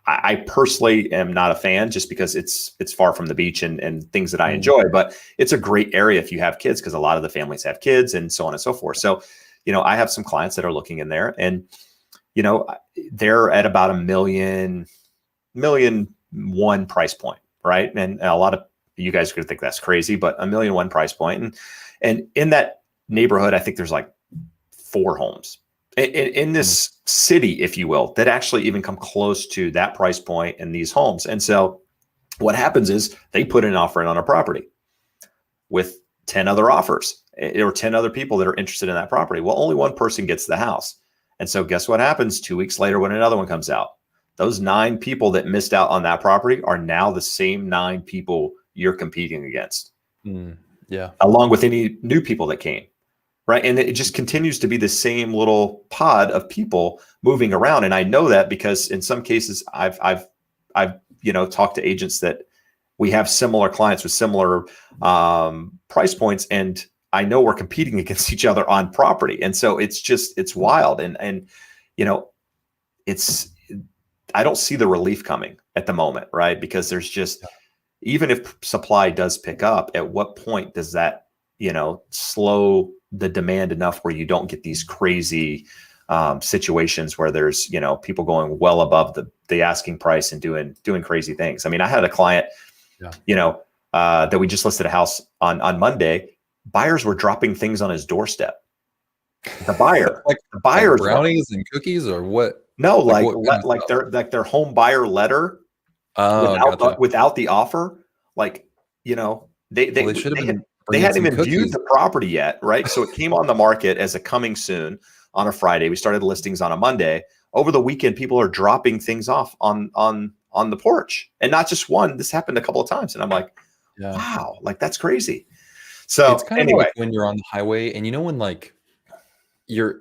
I personally am not a fan, just because it's far from the beach and things that I enjoy, but it's a great area if you have kids, because a lot of the families have kids and so on and so forth. So, I have some clients that are looking in there, and, they're at about $1,000,001 price point, right? And a lot of you guys could think that's crazy, but $1,000,001 price point. And in that neighborhood, I think there's like 4 homes in this city, if you will, that actually even come close to that price point in these homes. And so what happens is they put an offer in on a property with 10 other offers, or 10 other people that are interested in that property. Well, only one person gets the house. And so guess what happens 2 weeks later when another one comes out? Those 9 people that missed out on that property are now the same 9 people you're competing against. Yeah. Along with any new people that came. Right. And it just continues to be the same little pod of people moving around. And I know that because in some cases I've talked to agents that we have similar clients with similar price points, and I know we're competing against each other on property. And so it's wild. And I don't see the relief coming at the moment, right? Because there's just, even if supply does pick up, at what point does that, slow the demand enough where you don't get these crazy situations where there's, people going well above the asking price and doing crazy things. I had a client, that we just listed a house on Monday. Buyers were dropping things on his doorstep. The buyers brownies and cookies, or what? No, like their home buyer letter. Gotcha. Without the offer, they should have been. They hadn't even viewed the property yet, right? So it came on the market as a coming soon on a Friday. We started listings on a Monday. Over the weekend, people are dropping things off on the porch, and not just one. This happened a couple of times, and I'm like, wow, that's crazy. So it's kind of like when you're on the highway, and when you're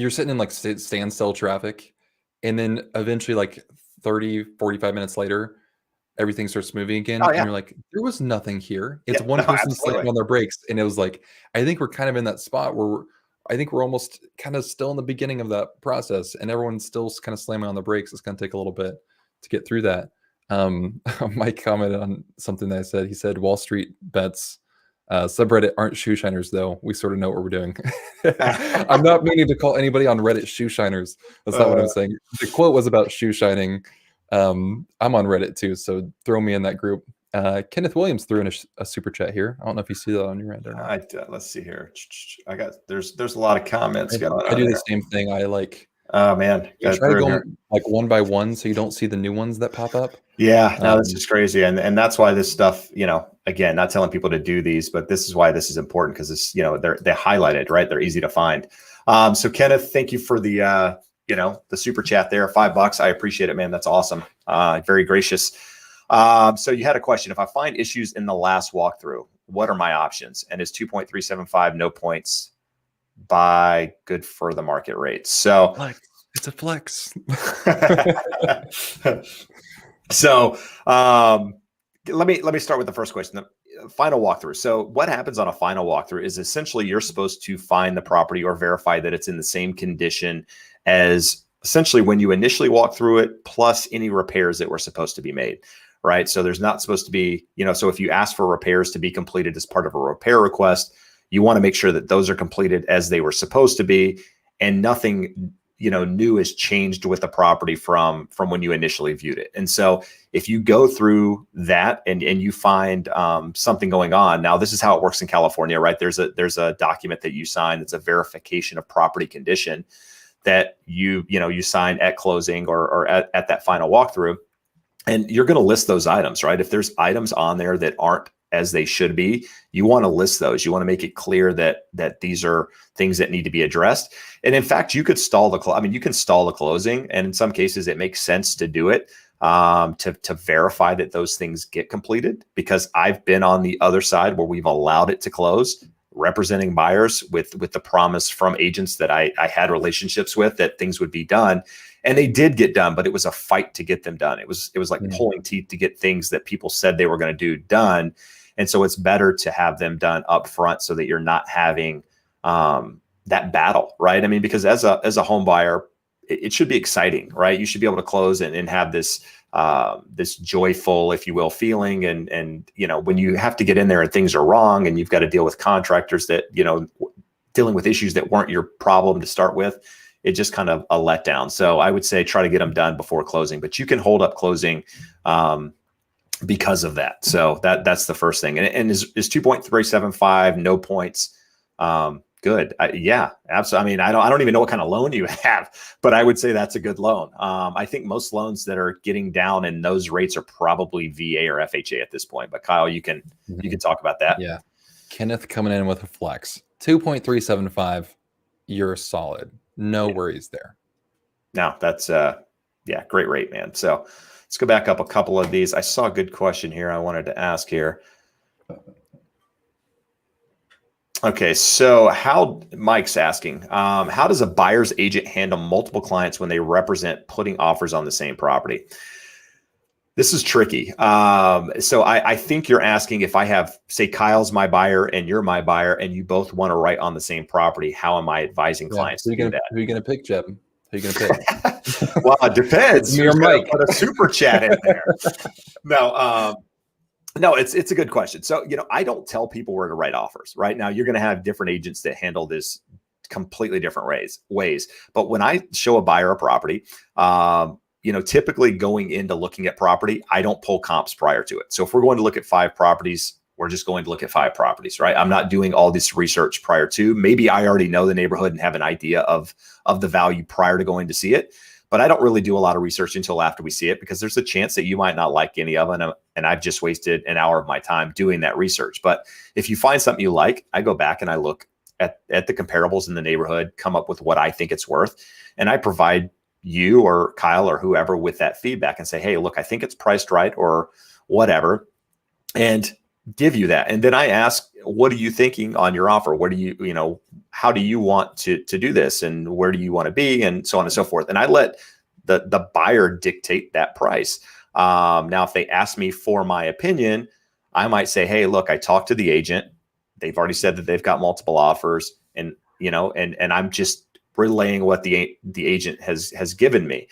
sitting in standstill traffic, and then eventually 30, 45 minutes later, everything starts moving again. And you're like, there was nothing here. It's one person slamming on their brakes. And it was like, I think we're kind of in that spot where I think we're almost kind of still in the beginning of that process, and everyone's still kind of slamming on the brakes. It's going to take a little bit to get through that. Mike commented on something that I said. He said, Wall Street bets Subreddit aren't shoe shiners, though. We sort of know what we're doing. I'm not meaning to call anybody on Reddit shoe shiners. That's not what I'm saying. The quote was about shoe shining. I'm on Reddit too, so throw me in that group. Kenneth Williams threw in a super chat here. I don't know if you see that on your end or not. Let's see here. There's a lot of comments going on. I do the same thing. I like. Oh man, you try to go like one by one so you don't see the new ones that pop up. Yeah, no, this is crazy, and that's why this stuff, again, not telling people to do these, but this is why this is important, because it's, they're highlighted, right? They're easy to find. So Kenneth, thank you for the the super chat there, $5. I appreciate it, man. That's awesome. Very gracious. So you had a question. If I find issues in the last walkthrough, what are my options? And is 2.375 no points by good for the market rate? So it's a flex. So let me start with the first question. The final walkthrough. So what happens on a final walkthrough is essentially you're supposed to find the property or verify that it's in the same condition as essentially when you initially walk through it, plus any repairs that were supposed to be made. Right. So there's not supposed to be, so if you ask for repairs to be completed as part of a repair request, you want to make sure that those are completed as they were supposed to be, and nothing, new is changed with the property from when you initially viewed it. And so if you go through that and you find something going on, now this is how it works in California, right? There's a document that you sign that's a verification of property condition that you sign at closing or at that final walkthrough. And you're going to list those items, right? If there's items on there that aren't as they should be, you want to list those. You want to make it clear that these are things that need to be addressed. And in fact, you could stall you can stall the closing. And in some cases, it makes sense to do it to verify that those things get completed, because I've been on the other side where we've allowed it to close, representing buyers with the promise from agents that I had relationships with that things would be done. And they did get done, but it was a fight to get them done. It was like pulling teeth to get things that people said they were going to do done. And so it's better to have them done up front so that you're not having that battle, right? I mean, because as a home buyer, it should be exciting, right? You should be able to close and have this this joyful, if you will, feeling. And when you have to get in there and things are wrong and you've got to deal with contractors that, dealing with issues that weren't your problem to start with, it's just kind of a letdown. So I would say try to get them done before closing, but you can hold up closing because of that. So that's the first thing. And is 2.375 no points good? Yeah, absolutely. I mean, I don't even know what kind of loan you have, but I would say that's a good loan. I think most loans that are getting down in those rates are probably VA or FHA at this point. But Kyle, you can talk about that. Yeah, Kenneth coming in with a flex 2.375. You're solid. No worries there. No, that's great rate, man. So let's go back up a couple of these. I saw a good question here I wanted to ask here. Okay, so Mike's asking, how does a buyer's agent handle multiple clients when they represent putting offers on the same property? This is tricky. So I think you're asking, if I have, say, Kyle's my buyer and you're my buyer and you both want to write on the same property, how am I advising clients to do that? Who are you going to pick, Jeb? Who are you going to pick? Well, it depends. Me or Mike? Put a super chat in there. No, it's a good question. So, I don't tell people where to write offers. Right now, you're going to have different agents that handle this completely different ways. But when I show a buyer a property, typically going into looking at property, I don't pull comps prior to it. So if we're going to look at 5 properties, we're just going to look at 5 properties, right? I'm not doing all this research prior to. Maybe I already know the neighborhood and have an idea of the value prior to going to see it. But I don't really do a lot of research until after we see it, because there's a chance that you might not like any of them. And I've just wasted an hour of my time doing that research. But if you find something you like, I go back and I look at the comparables in the neighborhood, come up with what I think it's worth. And I provide you or Kyle or whoever with that feedback and say, hey, look, I think it's priced right or whatever, and give you that. And then I ask, what are you thinking on your offer? What do you, how do you want to do this? And where do you want to be? And so on and so forth. And I let the buyer dictate that price. Now, if they ask me for my opinion, I might say, hey, look, I talked to the agent. They've already said that they've got multiple offers, and I'm just relaying what the agent has given me.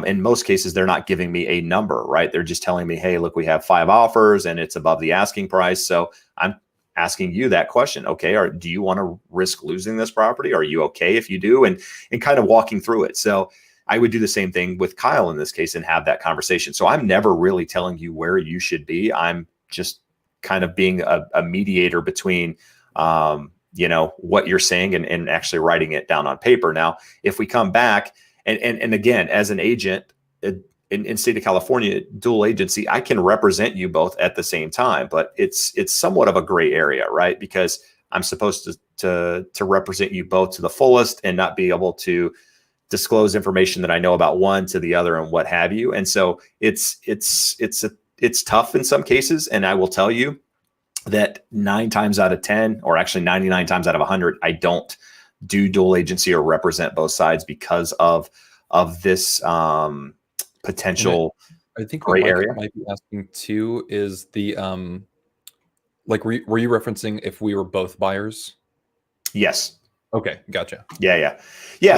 In most cases, they're not giving me a number, right? They're just telling me, hey, look, we have 5 offers and it's above the asking price. So I'm asking you that question. Okay, or do you want to risk losing this property? Are you okay if you do? And kind of walking through it. So I would do the same thing with Kyle in this case and have that conversation. So I'm never really telling you where you should be. I'm just kind of being a mediator between what you're saying and actually writing it down on paper. Now, if we come back and again, as an agent in state of California, dual agency, I can represent you both at the same time, but it's somewhat of a gray area, right? Because I'm supposed to represent you both to the fullest and not be able to disclose information that I know about one to the other and what have you. And so it's tough in some cases. And I will tell you that 9 times out of 10, or actually 99 times out of 100, I don't do dual agency or represent both sides because of this potential I think gray what Mike area. might be asking too is the like were you referencing if we were both buyers? Yes. Okay, gotcha. Yeah.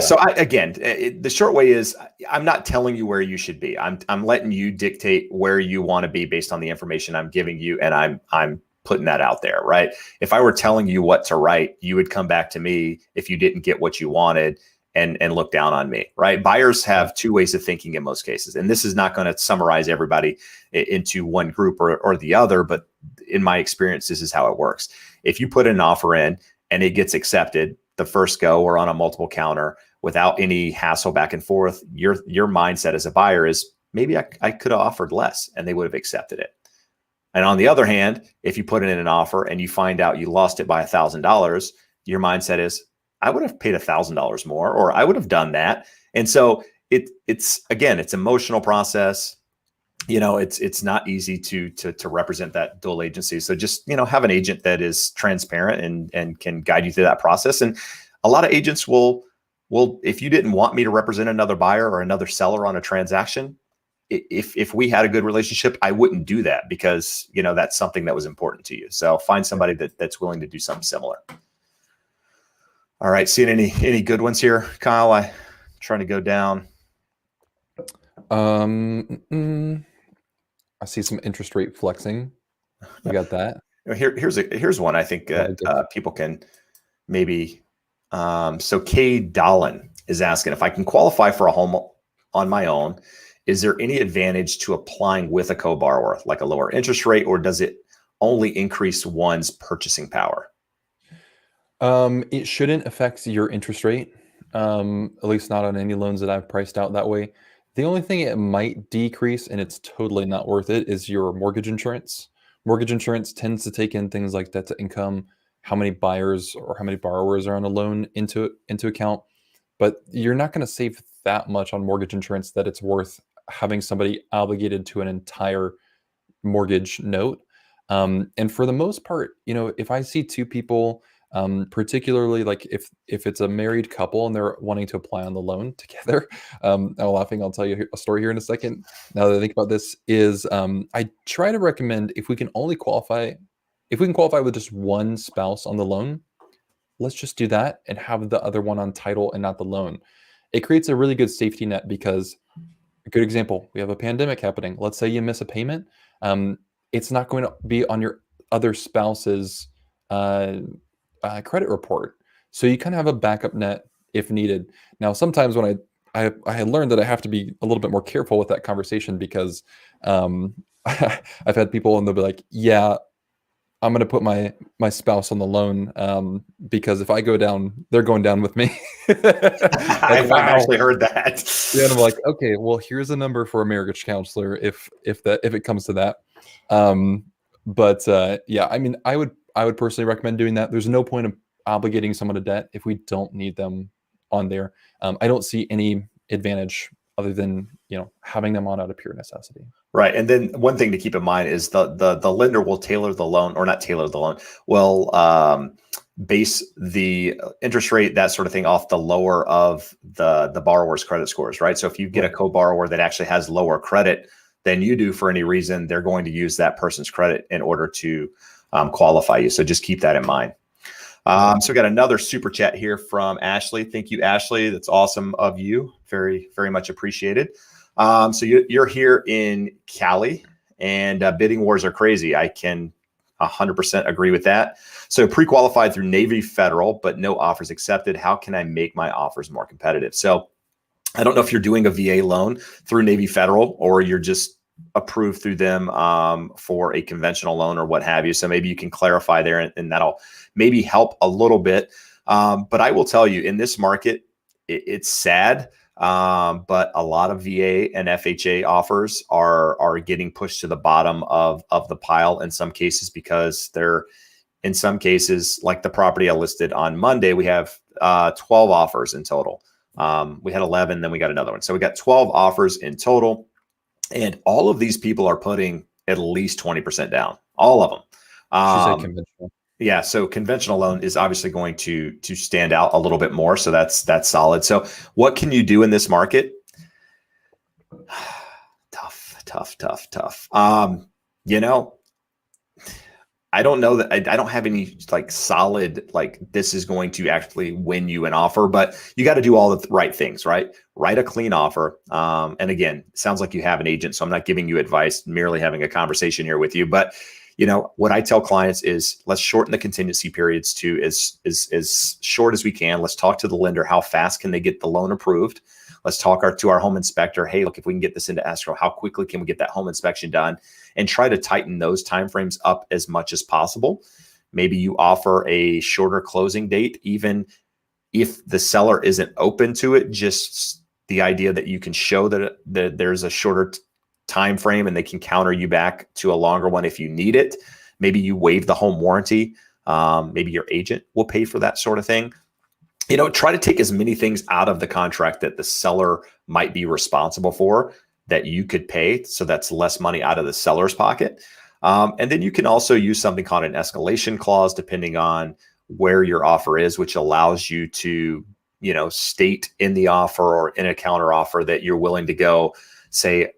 So the short way is I'm not telling you where you should be. I'm letting you dictate where you want to be based on the information I'm giving you, and I'm putting that out there, right? If I were telling you what to write, you would come back to me if you didn't get what you wanted and look down on me, right? Buyers have two ways of thinking in most cases, and this is not going to summarize everybody into one group or the other, but in my experience, this is how it works. If you put an offer in and it gets accepted the first go or on a multiple counter without any hassle back and forth, your mindset as a buyer is maybe I could have offered less and they would have accepted it. And on the other hand, if you put in an offer and you find out you lost it by $1,000, your mindset is I would have paid $1,000 more, or I would have done that. And so it's emotional process. It's not easy to represent that dual agency. So just, have an agent that is transparent and can guide you through that process. And a lot of agents will, if you didn't want me to represent another buyer or another seller on a transaction, if we had a good relationship, I wouldn't do that because, that's something that was important to you. So find somebody that's willing to do something similar. All right. Seeing any good ones here, Kyle? I'm trying to go down. I see some interest rate flexing. We got that. Here's one I think people can maybe. So Kay Dolan is asking if I can qualify for a home on my own. Is there any advantage to applying with a co-borrower, like a lower interest rate, or does it only increase one's purchasing power? It shouldn't affect your interest rate, at least not on any loans that I've priced out that way. The only thing it might decrease, and it's totally not worth it, is your mortgage insurance. Mortgage insurance tends to take in things like debt to income, how many buyers or how many borrowers are on a loan into account. But you're not going to save that much on mortgage insurance that it's worth having somebody obligated to an entire mortgage note. And for the most part, if I see two people, particularly like if it's a married couple and they're wanting to apply on the loan together, I'm laughing. I'll tell you a story here in a second. Now that I think about this, is I try to recommend if we can qualify with just one spouse on the loan, let's just do that and have the other one on title and not the loan. It creates a really good safety net because a good example, we have a pandemic happening. Let's say you miss a payment. It's not going to be on your other spouse's credit report. So you kind of have a backup net if needed. Now, sometimes when I had learned that I have to be a little bit more careful with that conversation because I've had people and they'll be like, yeah, I'm going to put my spouse on the loan because if I go down, they're going down with me. I've actually heard that. Yeah, and I'm like, okay, well, here's a number for a marriage counselor if it comes to that. Yeah, I mean, I would personally recommend doing that. There's no point of obligating someone to debt if we don't need them on there. I don't see any advantage other than having them on out of pure necessity. Right. And then one thing to keep in mind is the lender will tailor the loan, or not tailor the loan, will base the interest rate, that sort of thing, off the lower of the borrower's credit scores, right? So if you get a co-borrower that actually has lower credit than you do for any reason, they're going to use that person's credit in order to qualify you. So just keep that in mind. So we got another super chat here from Ashley. Thank you, Ashley. That's awesome of you. Very, very much appreciated. So you're here in Cali, and bidding wars are crazy. I can 100% agree with that. So pre-qualified through Navy Federal, but no offers accepted. How can I make my offers more competitive? So I don't know if you're doing a VA loan through Navy Federal or you're just approved through them for a conventional loan or what have you. So maybe you can clarify there, and that'll maybe help a little bit. But I will tell you, in this market, it's sad, but a lot of VA and FHA offers are getting pushed to the bottom of the pile in some cases, because they're, in some cases, like the property I listed on Monday, we have 12 offers in total. We had 11, then we got another one. So we got 12 offers in total. And all of these people are putting at least 20% down, all of them. She said conventional. Yeah, so conventional loan is obviously going to stand out a little bit more. So that's solid. So what can you do in this market? Tough. I don't know that I don't have any like solid, like this is going to actually win you an offer, but you got to do all the right things, right? Write a clean offer. And again, it sounds like you have an agent, so I'm not giving you advice, merely having a conversation here with you. But what I tell clients is, let's shorten the contingency periods to as short as we can. Let's talk to the lender. How fast can they get the loan approved? Let's talk to our home inspector. Hey, look, if we can get this into escrow, how quickly can we get that home inspection done? And try to tighten those timeframes up as much as possible. Maybe you offer a shorter closing date, even if the seller isn't open to it. Just the idea that you can show that there's a shorter time frame and they can counter you back to a longer one if you need it. Maybe you waive the home warranty. Maybe your agent will pay for that sort of thing. Try to take as many things out of the contract that the seller might be responsible for that you could pay. So that's less money out of the seller's pocket. And then you can also use something called an escalation clause, depending on where your offer is, which allows you to, state in the offer or in a counter offer that you're willing to go, say,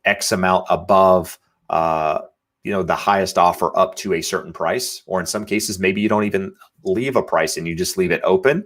X amount above, the highest offer up to a certain price. Or in some cases, maybe you don't even leave a price and you just leave it open.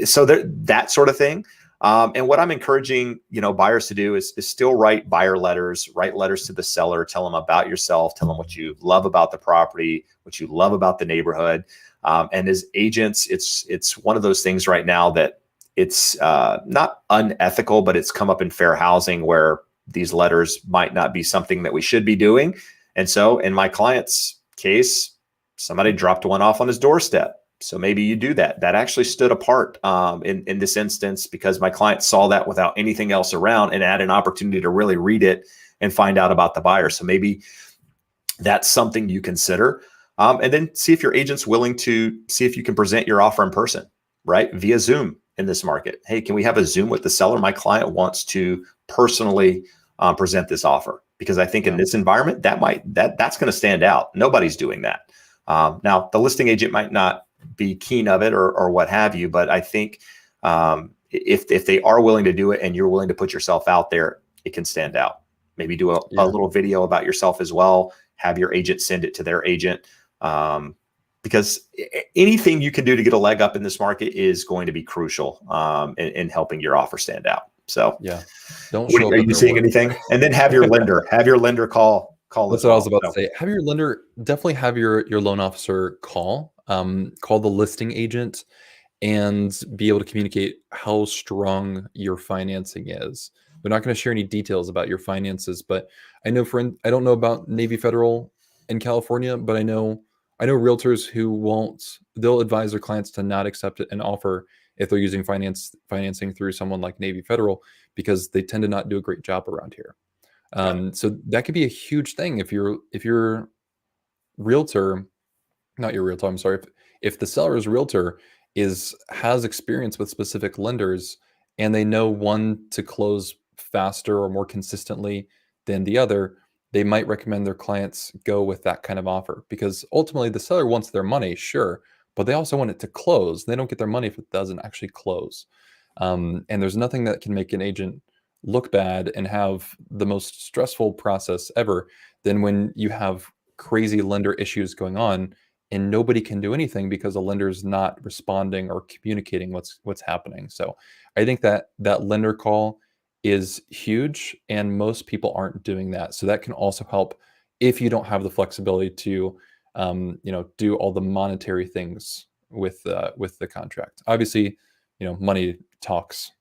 So that sort of thing. And what I'm encouraging, buyers to do is still write buyer letters, write letters to the seller, tell them about yourself, tell them what you love about the property, what you love about the neighborhood. And as agents, it's one of those things right now that it's not unethical, but it's come up in fair housing where these letters might not be something that we should be doing. And so in my client's case, somebody dropped one off on his doorstep. So maybe you do that. That actually stood apart in this instance, because my client saw that without anything else around and had an opportunity to really read it and find out about the buyer. So maybe that's something you consider. And then see if your agent's willing to see if you can present your offer in person, right? Via Zoom in this market. Hey, can we have a Zoom with the seller? My client wants to personally present this offer, because I think in this environment, that's going to stand out. Nobody's doing that. Now, the listing agent might not be keen of it or what have you, but I think if they are willing to do it and you're willing to put yourself out there, it can stand out. Maybe do a little video about yourself as well. Have your agent send it to their agent, because anything you can do to get a leg up in this market is going to be crucial in helping your offer stand out. So don't show are you seeing anything? And then have your lender call. That's what I was about to say. Have your lender, definitely have your loan officer call the listing agent and be able to communicate how strong your financing is. They're not going to share any details about your finances, but I don't know about Navy Federal in California, but I know realtors who they'll advise their clients to not accept an offer if they're using financing through someone like Navy Federal, because they tend to not do a great job around here. So that could be a huge thing if your realtor, not your realtor, I'm sorry, if the seller's realtor has experience with specific lenders and they know one to close faster or more consistently than the other, they might recommend their clients go with that kind of offer, because ultimately the seller wants their money, sure, but they also want it to close. They don't get their money if it doesn't actually close. And there's nothing that can make an agent look bad and have the most stressful process ever than when you have crazy lender issues going on and nobody can do anything because the lender's not responding or communicating what's happening. So I think that lender call is huge, and most people aren't doing that. So that can also help if you don't have the flexibility to do all the monetary things with the contract. Obviously, money talks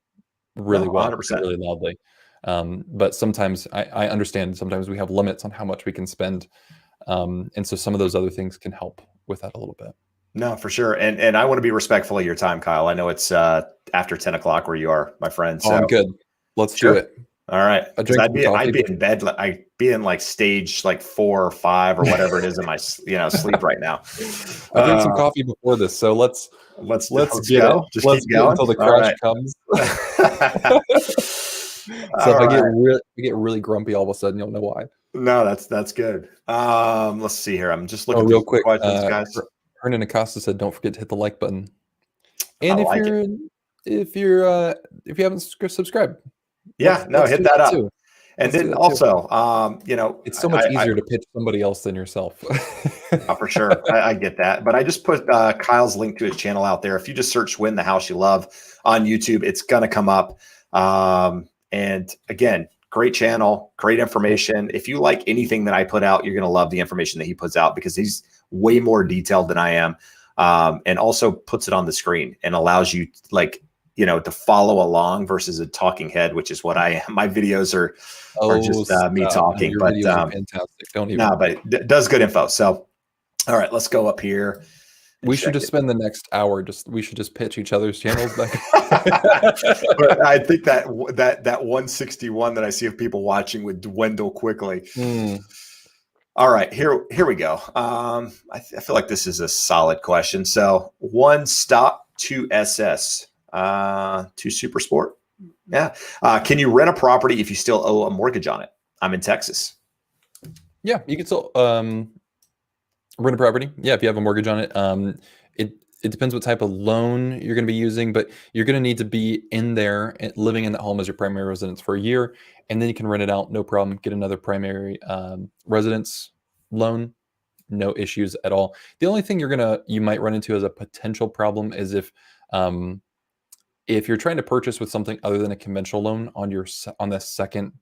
No, really well, 100%. really loudly. But sometimes I understand sometimes we have limits on how much we can spend. And so some of those other things can help with that a little bit. No, for sure. And I want to be respectful of your time, Kyle. I know it's after 10 o'clock where you are, my friend. Oh, I'm So good. Let's do sure. it. All right. A Because drink some coffee. I'd be in bed. I'd be in like stage like 4 or 5 or whatever it is in my sleep right now. I drank some coffee before this, so let's Let's get it. go. Just Let's keep get going. until the All crash right. comes. So All if right. I get really grumpy all of a sudden, you'll know why. No, that's good. Let's see here. I'm just Oh, looking through real some quick, questions, guys. Hernan Acosta said, "Don't forget to hit the like button." I And like it. if you haven't subscribed, Yeah, no, let's hit do that that up. too. And Let's do then that too. also, It's so much easier to pitch somebody else than yourself. for sure. I get that. But I just put Kyle's link to his channel out there. If you just search Win the House You Love on YouTube, it's going to come up. And again, great channel, great information. If you like anything that I put out, you're going to love the information that he puts out because he's way more detailed than I am. And also puts it on the screen and allows you to follow along versus a talking head, which is what I am. My videos are just me talking, your but videos are fantastic. Don't even. no, but it does good info. So, all right, let's go up here. We should just spend the next hour. We should just pitch each other's channels back. But I think that 161 that I see of people watching would dwindle quickly. All right, here we go. I feel like this is a solid question. So 1 stop, 2 SS, 2 super sport. Yeah. Can you rent a property if you still owe a mortgage on it? I'm in Texas. Yeah, you can still rent a property. Yeah, if you have a mortgage on it. It depends what type of loan you're going to be using, but you're going to need to be in there living in that home as your primary residence for a year, and then you can rent it out, no problem. Get another primary residence loan, no issues at all. The only thing you might run into as a potential problem is if you're trying to purchase with something other than a conventional loan on the second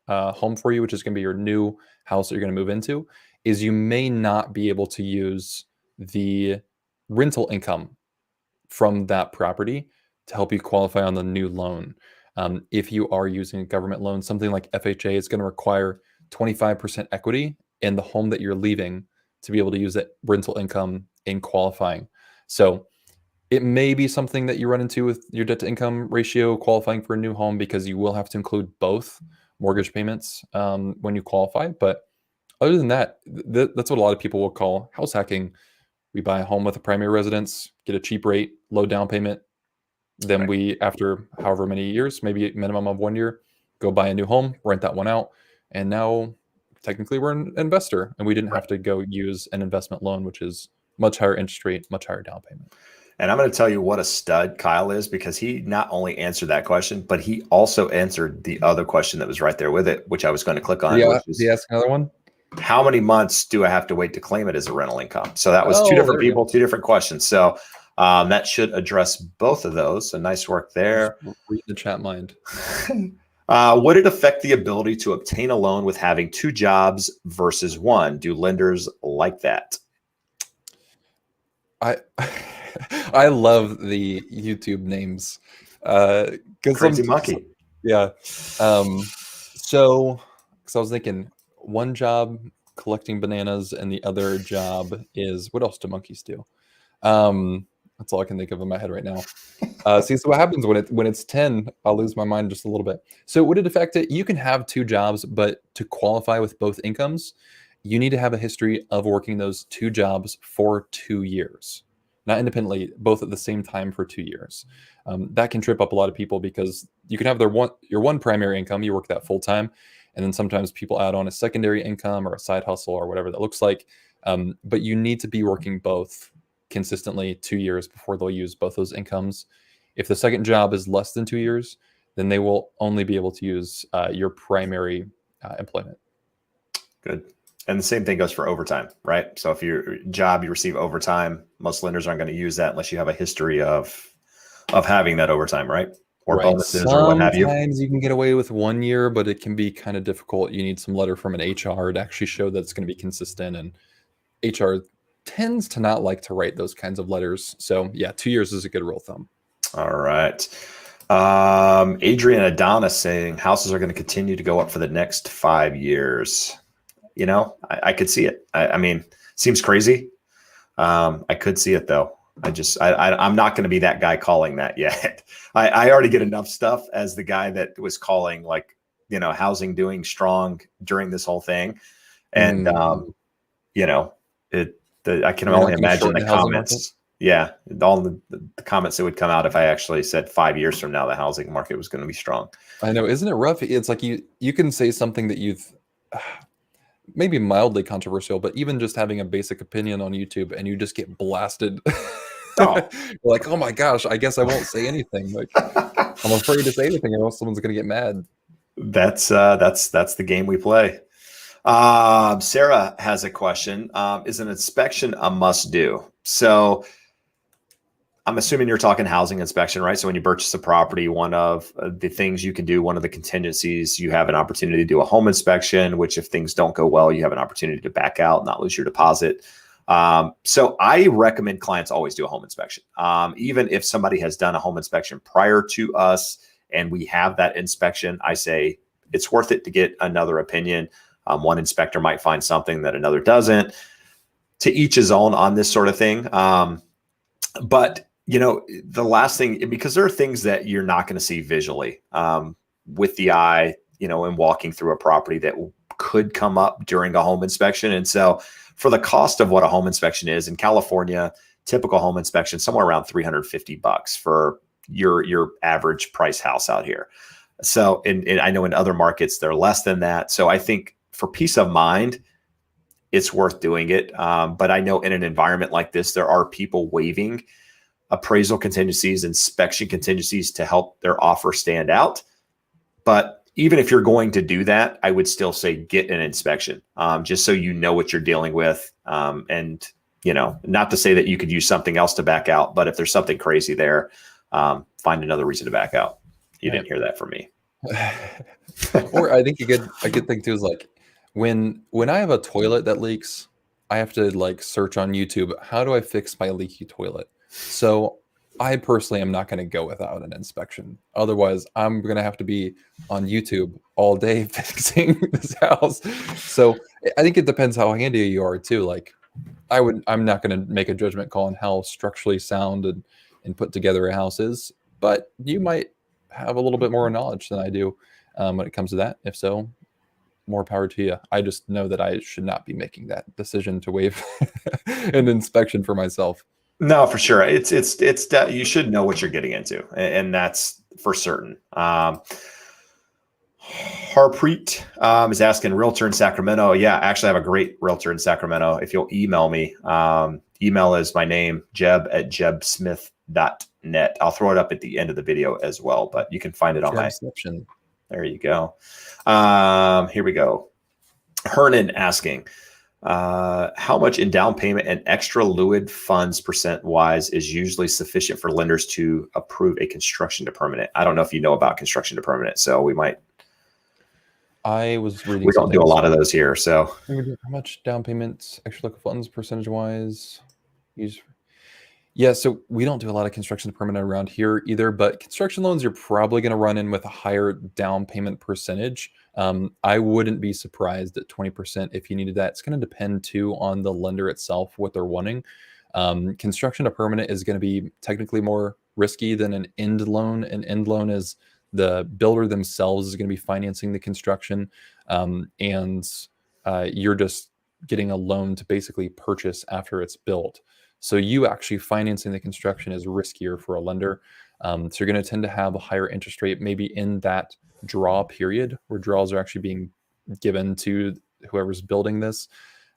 home for you, which is going to be your new house that you're going to move into, is you may not be able to use the rental income from that property to help you qualify on the new loan. If you are using a government loan, something like FHA is going to require 25% equity in the home that you're leaving to be able to use that rental income in qualifying. So it may be something that you run into with your debt to income ratio qualifying for a new home, because you will have to include both mortgage payments when you qualify. But other than that, that's what a lot of people will call house hacking. We buy a home with a primary residence, get a cheap rate, low down payment. Then we, after however many years, maybe a minimum of 1 year, go buy a new home, rent that one out. And now technically we're an investor, and we didn't have to go use an investment loan, which is much higher interest rate, much higher down payment. And I'm going to tell you what a stud Kyle is, because he not only answered that question, but he also answered the other question that was right there with it, which I was going to click on. Yeah, he asked another one. How many months do I have to wait to claim it as a rental income? So that was 2 different people, 2 different questions. So that should address both of those. So nice work there. Read the chat mind. Would it affect the ability to obtain a loan with having 2 jobs versus 1? Do lenders like that? I love the YouTube names. Crazy Monkey. Yeah. So, because I was thinking, one job collecting bananas and the other job is, what else do monkeys do? That's all I can think of in my head right now. So what happens when it's 10, I'll lose my mind just a little bit. So would it affect it? You can have 2 jobs, but to qualify with both incomes, you need to have a history of working those 2 jobs for 2 years, not independently, both at the same time for 2 years. That can trip up a lot of people, because you can have your one primary income, you work that full time, and then sometimes people add on a secondary income or a side hustle or whatever that looks like. But you need to be working both consistently 2 years before they'll use both those incomes. If the second job is less than 2 years, then they will only be able to use your primary employment. Good. And the same thing goes for overtime, right? So if your job, you receive overtime, most lenders aren't going to use that unless you have a history of having that overtime, right? Or bonuses or what have you. Sometimes you can get away with 1 year, but it can be kind of difficult. You need some letter from an HR to actually show that it's going to be consistent. And HR tends to not like to write those kinds of letters. So yeah, 2 years is a good rule of thumb. All right. Adrian Adonis saying houses are going to continue to go up for the next 5 years. You know, I could see it. I mean, seems crazy. I could see it though. I'm not going to be that guy calling that yet. I already get enough stuff as the guy that was calling, like, you know, housing doing strong during this whole thing. And, you know, I can You're not only gonna imagine shorten the the housing market? comments. Yeah. All the comments that would come out if I actually said 5 years from now, the housing market was going to be strong. I know, isn't it rough? It's like you can say something that you've maybe mildly controversial, but even just having a basic opinion on YouTube and you just get blasted. Oh. Like, oh my gosh, I guess I won't say anything. Like, I'm afraid to say anything or else someone's gonna get mad. That's the game we play. Sarah has a question. Is an inspection a must do? So I'm assuming you're talking housing inspection, right? So when you purchase a property, one of the things you can do, one of the contingencies, you have an opportunity to do a home inspection, which if things don't go well, you have an opportunity to back out, not lose your deposit. So I recommend clients always do a home inspection. Even if somebody has done a home inspection prior to us and we have that inspection, I say it's worth it to get another opinion. One inspector might find something that another doesn't. To each his own on this sort of thing. But you know, the last thing, because there are things that you're not going to see visually with the eye, you know, and walking through a property that could come up during a home inspection. And so for the cost of what a home inspection is in California, typical home inspection, somewhere around $350 for your average price house out here. So, and I know in other markets, they're less than that. So I think for peace of mind, it's worth doing it. But I know in an environment like this, there are people waiving appraisal contingencies, inspection contingencies to help their offer stand out. But even if you're going to do that, I would still say get an inspection, just so you know what you're dealing with. And, you know, not to say that you could use something else to back out, but if there's something crazy there, find another reason to back out. You didn't hear that from me. Or I think a good thing too is like when I have a toilet that leaks, I have to like search on YouTube, how do I fix my leaky toilet? So I personally am not going to go without an inspection. Otherwise, I'm going to have to be on YouTube all day fixing this house. So I think it depends how handy you are too. Like I'm not going to make a judgment call on how structurally sound and put together a house is, but you might have a little bit more knowledge than I do when it comes to that. If so, more power to you. I just know that I should not be making that decision to waive an inspection for myself. No, for sure. It's you should know what you're getting into, and that's for certain. Harpreet is asking, realtor in Sacramento. Yeah, actually, I have a great realtor in Sacramento. If you'll email me, email is my name, jeb@jebsmith.net. I'll throw it up at the end of the video as well, but you can find it on my. There you go. Here we go. Hernan asking, how much in down payment and extra liquid funds percent-wise is usually sufficient for lenders to approve a construction to permanent? I don't know if you know about construction to permanent, so we might. I was reading. We don't do a lot of those here, so. How much down payments, extra liquid funds percentage-wise? Yeah, so we don't do a lot of construction to permanent around here either, but construction loans, you're probably going to run in with a higher down payment percentage. I wouldn't be surprised at 20% if you needed that. It's going to depend too on the lender itself, what they're wanting. Construction to permanent is going to be technically more risky than an end loan. An end loan is the builder themselves is going to be financing the construction, and you're just getting a loan to basically purchase after it's built. So you actually financing the construction is riskier for a lender. So you're going to tend to have a higher interest rate maybe in that draw period where draws are actually being given to whoever's building this.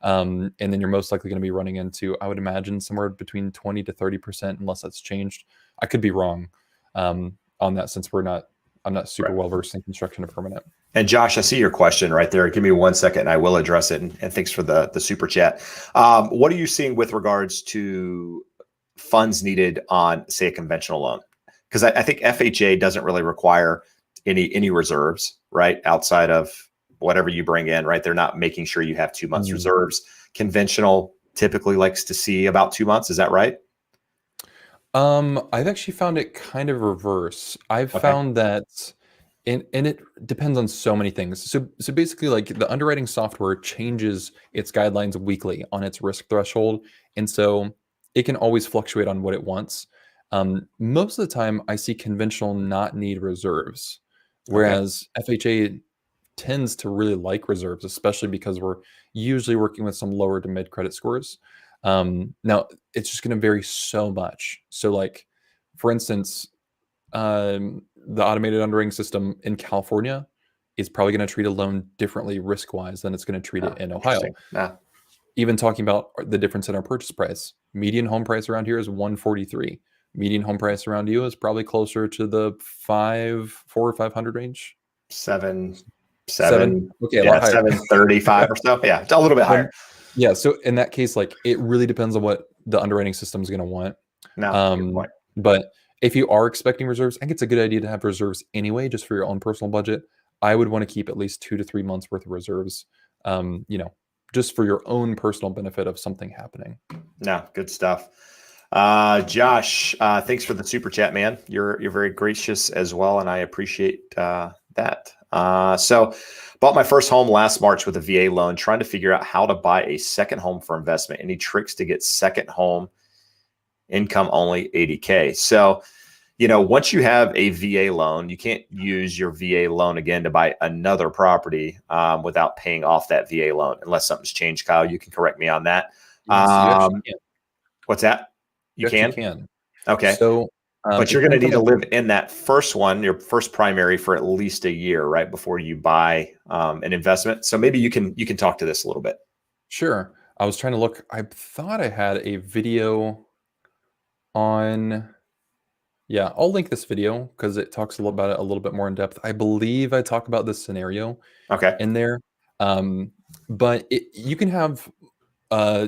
And then you're most likely going to be running into, I would imagine, somewhere between 20 to 30%, unless that's changed. I could be wrong on that since I'm not super well versed in construction to permanent. And Josh, I see your question right there. Give me 1 second and I will address it. And thanks for the super chat. What are you seeing with regards to funds needed on, say, a conventional loan? Because I think FHA doesn't really require any reserves, right? Outside of whatever you bring in, right? They're not making sure you have 2 months reserves. Conventional, typically likes to see about 2 months. Is that right? I've actually found it kind of reverse. I've Okay. found that, and it depends on so many things. So basically, like the underwriting software changes its guidelines weekly on its risk threshold, and so it can always fluctuate on what it wants. Most of the time, I see conventional not need reserves, Okay. whereas FHA tends to really like reserves, especially because we're usually working with some lower to mid credit scores. Now, it's just going to vary so much. So, like, for instance, the automated underwriting system in California is probably going to treat a loan differently risk wise than it's going to treat Oh, it in Ohio. interesting. Yeah. Even talking about the difference in our purchase price, median home price around here is 143. Median home price around you is probably closer to the 4 or 500 range. Seven, Seven. seven, Okay, a lot yeah, higher. 735 or so. Yeah, it's a little bit higher. Yeah, so in that case, like, it really depends on what the underwriting system is gonna want. No, good Um, point. but if you are expecting reserves, I think it's a good idea to have reserves anyway, just for your own personal budget. I would wanna keep at least 2 to 3 months worth of reserves, you know, just for your own personal benefit of something happening. No, good stuff. Josh, thanks for the super chat, man. You're very gracious as well, and I appreciate that. So, bought my first home last March with a VA loan, trying to figure out how to buy a second home for investment. Any tricks to get second home income only 80K? So, once you have a VA loan, you can't use your VA loan again to buy another property without paying off that VA loan, unless something's changed. Kyle, you can correct me on that. Yes, you actually Um, can. what's that? You You actually can? can. Okay. So, But you're it going kind to of need comes to down live to. in that first one, your first primary, for at least a year, right, before you buy an investment. So maybe you can talk to this a little bit. Sure. I was trying to look. I thought I had a video on. Yeah, I'll link this video because it talks a little about it a little bit more in depth. I believe I talk about this scenario Okay. in there. Um, but you can have uh,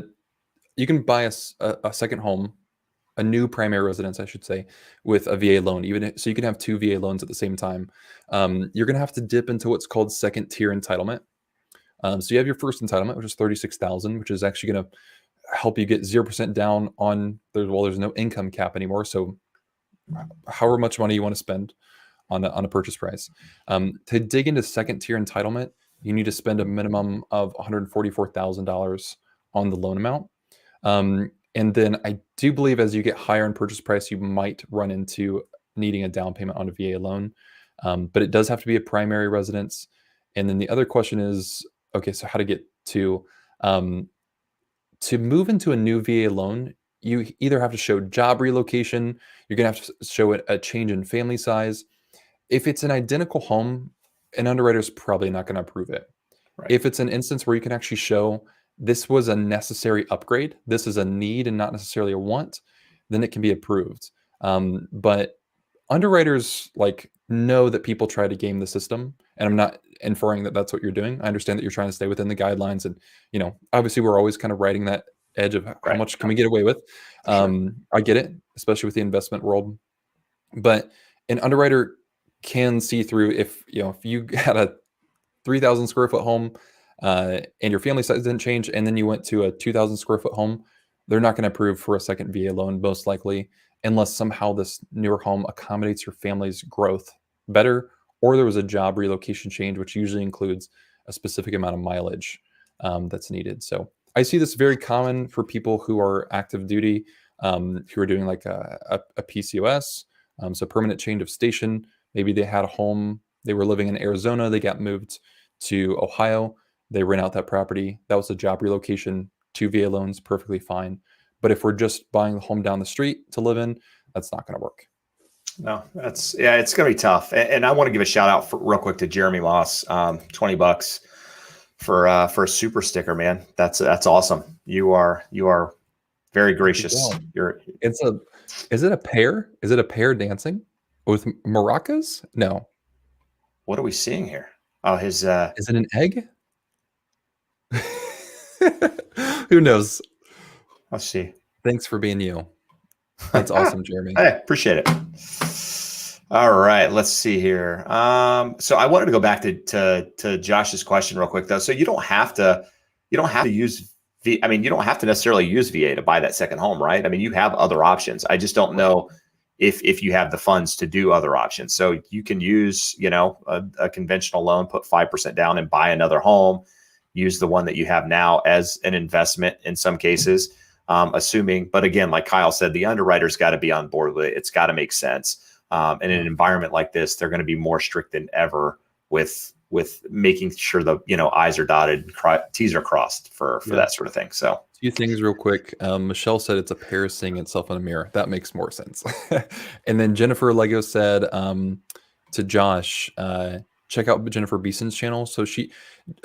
you can buy a second home, a new primary residence, I should say, with a VA loan. So you can have two VA loans at the same time. You're gonna have to dip into what's called second tier entitlement. So you have your first entitlement, which is 36,000, which is actually gonna help you get 0% down on there's no income cap anymore. So however much money you want to spend on a purchase price. To dig into second tier entitlement, you need to spend a minimum of $144,000 on the loan amount. And then I do believe as you get higher in purchase price, you might run into needing a down payment on a VA loan. But it does have to be a primary residence. And then the other question is, okay, so how to get um, to move into a new VA loan, you either have to show job relocation, you're going to have to show a change in family size. If it's an identical home, an underwriter is probably not going to approve it. Right. If it's an instance where you can actually show this was a necessary upgrade, this is a need and not necessarily a want, then it can be approved. But underwriters like know that people try to game the system, and I'm not inferring that that's what you're doing. I understand that you're trying to stay within the guidelines, and obviously we're always kind of riding that edge of how Right. much can we get away with. For sure. I get it, especially with the investment world, but an underwriter can see through if you had a 3,000 square foot home and your family size didn't change, and then you went to a 2,000 square foot home, they're not going to approve for a second VA loan, most likely, unless somehow this newer home accommodates your family's growth better, or there was a job relocation change, which usually includes a specific amount of mileage that's needed. So I see this very common for people who are active duty, who are doing like a PCOS, so permanent change of station. Maybe they had a home, they were living in Arizona, they got moved to Ohio, they rent out that property. That was a job relocation, two VA loans, perfectly fine. But if we're just buying the home down the street to live in, that's not going to work. No, it's going to be tough. And I want to give a shout out real quick to Jeremy Moss, $20 for a super sticker, man. That's awesome. You are very There you gracious. go. Is it a pair? Is it a pair dancing with maracas? No. What are we seeing here? Oh, his Is it an egg? Who knows? let's see. Thanks for being you. That's awesome, Jeremy. Hey, appreciate it. All right, let's see here. So I wanted to go back to Josh's question real quick though. So you don't have to use I mean, you don't have to necessarily use VA to buy that second home, right? I mean, you have other options. I just don't know if you have the funds to do other options. So you can use, a conventional loan, put 5% down and buy another home, use the one that you have now as an investment in some cases, assuming, but again, like Kyle said, the underwriter's got to be on board with it. It's got to make sense. In an environment like this, they're going to be more strict than ever with making sure the I's are dotted, T's are crossed for that sort of thing. So a few things real quick. Michelle said it's a pair seeing itself in a mirror. That makes more sense. And then Jennifer Lego said to Josh, check out Jennifer Beeson's channel. So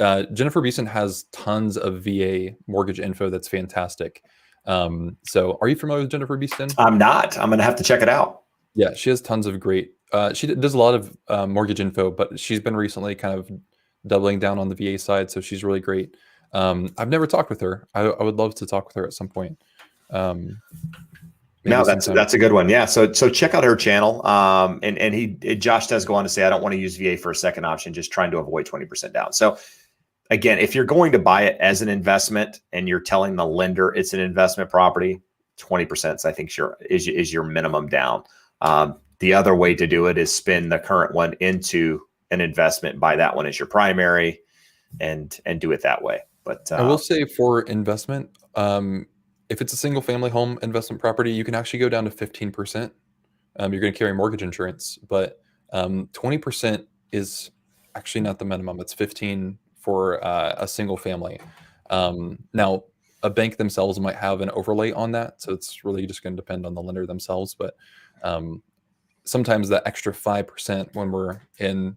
Jennifer Beeson has tons of VA mortgage info that's fantastic. So are you familiar with Jennifer Beeson? I'm not. I'm going to have to check it out. Yeah, she has tons of great. She does a lot of mortgage info, but she's been recently kind of doubling down on the VA side, so she's really great. I've never talked with her. I would love to talk with her at some point. No, that's a good one. Yeah. So check out her channel. And Josh does go on to say, I don't want to use VA for a second option, just trying to avoid 20% down. So again, if you're going to buy it as an investment and you're telling the lender it's an investment property, 20% I think is your minimum down. The other way to do it is spin the current one into an investment, buy that one as your primary, and do it that way. But I will say for investment, if it's a single family home investment property, you can actually go down to 15%. You're going to carry mortgage insurance, but 20% is actually not the minimum. It's 15 for a single family. Now, a bank themselves might have an overlay on that, so it's really just going to depend on the lender themselves. But sometimes that extra 5% when we're in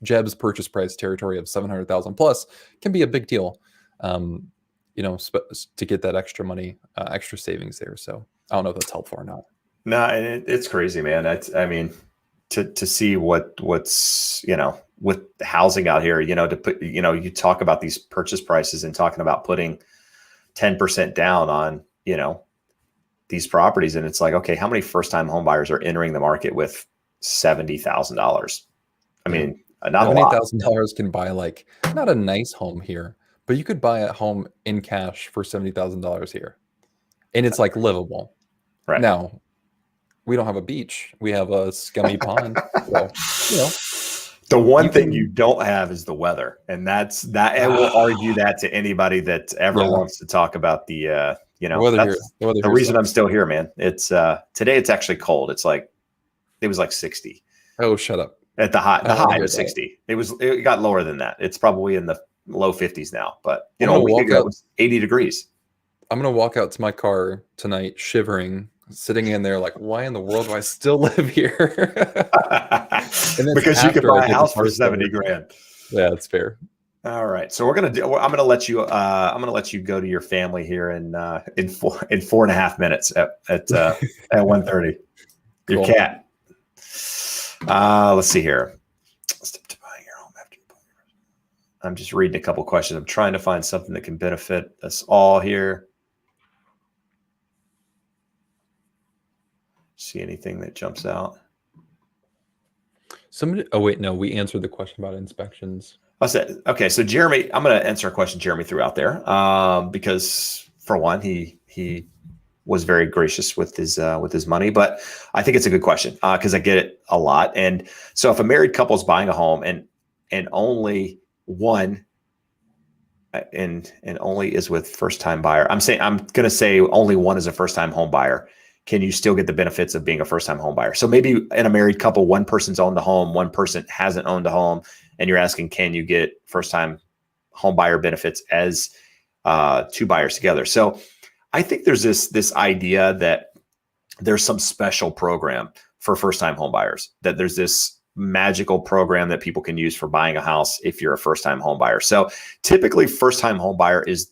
Jeb's purchase price territory of 700,000 plus can be a big deal. To get that extra money, extra savings there. So I don't know if that's helpful or not. No, it's crazy, man. I mean, to see what's with housing out here, to put, you talk about these purchase prices and talking about putting 10% down on, these properties. And it's like, okay, how many first-time home buyers are entering the market with $70,000? I mean, not a lot. $70,000 can buy not a nice home here, but you could buy a home in cash for $70,000 here. And it's livable. Right. Now, we don't have a beach. We have a scummy pond. So, the one thing you don't have is the weather. And I will argue that to anybody that ever wants to talk about the the reason I'm still here, man. It's today it's actually cold. It was 60. Oh, shut up. At the high was 60. It got lower than that. It's probably in the low 50s now, but a week ago it was 80 degrees. I'm going to walk out to my car tonight shivering, sitting in there why in the world do I still live here? Because you could buy a house for 70 grand. Yeah, that's fair. All right. So I'm going to let you go to your family here in 4.5 minutes at 1:30. Your Cool. cat. Let's see here. Step to buying your home after you buy yours. I'm just reading a couple questions. I'm trying to find something that can benefit us all here. See anything that jumps out? We answered the question about inspections. Okay, so Jeremy, I'm going to answer a question Jeremy threw out there because for one, he was very gracious with his money, but I think it's a good question because I get it a lot. And so if a married couple is buying a home and only one and only is with first time buyer, I'm going to say only one is a first time home buyer. Can you still get the benefits of being a first time home buyer? So maybe in a married couple, one person's owned the home, one person hasn't owned a home, and you're asking, can you get first time home buyer benefits as two buyers together? So I think there's this idea that there's some special program for first time home buyers, that there's this magical program that people can use for buying a house if you're a first time home buyer. So typically first time home buyer is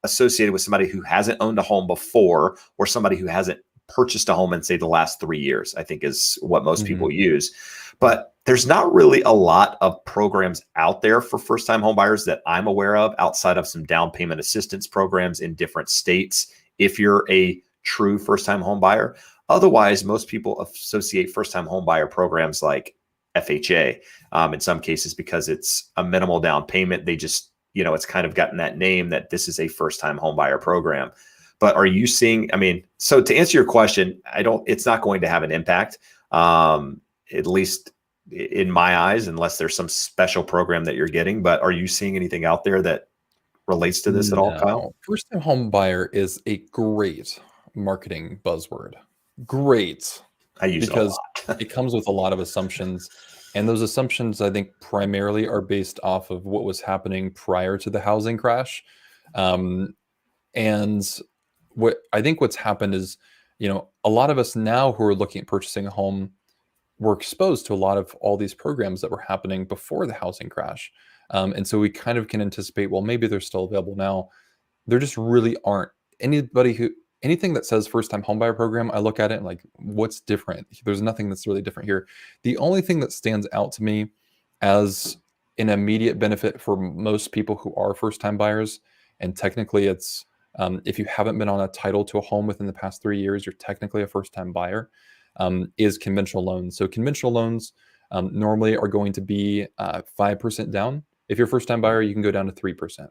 associated with somebody who hasn't owned a home before or somebody who hasn't purchased a home in, say, the last 3 years, I think is what most people use. But there's not really a lot of programs out there for first-time home buyers that I'm aware of outside of some down payment assistance programs in different states if you're a true first-time home buyer. Otherwise, most people associate first-time home buyer programs like FHA in some cases because it's a minimal down payment. They just it's kind of gotten that name that this is a first-time home buyer program. But are you seeing, I mean, so to answer your question, it's not going to have an impact, at least in my eyes, unless there's some special program that you're getting. But are you seeing anything out there that relates to this at all, Kyle? No. First-time home buyer is a great marketing buzzword. Great. I use it a Because lot. it comes with a lot of assumptions. And those assumptions, I think, primarily are based off of what was happening prior to the housing crash. And what's happened is, a lot of us now who are looking at purchasing a home were exposed to a lot of all these programs that were happening before the housing crash. And so we kind of can anticipate, well, maybe they're still available now. There just really aren't. Anything that says first time homebuyer program, I look at it and like, what's different? There's nothing that's really different here. The only thing that stands out to me as an immediate benefit for most people who are first time buyers, and technically it's if you haven't been on a title to a home within the past 3 years, you're technically a first time buyer, is conventional loans. So conventional loans normally are going to be 5% down. If you're a first time buyer, you can go down to 3%.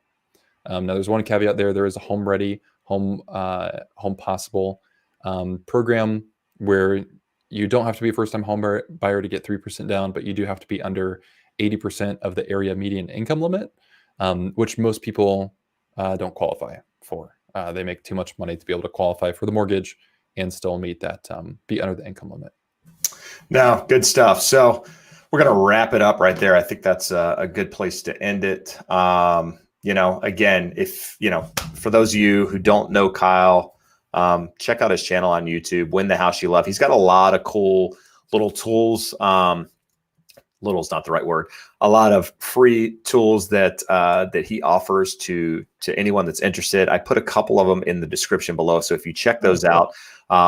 Now there's one caveat there. There is a home ready, home possible program where you don't have to be a first time home buyer to get 3% down, but you do have to be under 80% of the area median income limit, which most people don't qualify for. They make too much money to be able to qualify for the mortgage and still meet that, be under the income limit. No, good stuff. So we're going to wrap it up right there. I think that's a good place to end it. Again, if, for those of you who don't know Kyle, check out his channel on YouTube, Win the House You Love. He's got a lot of cool little tools. Little's not the right word. A lot of free tools that he offers to anyone that's interested. I put a couple of them in the description below. So if you check those out,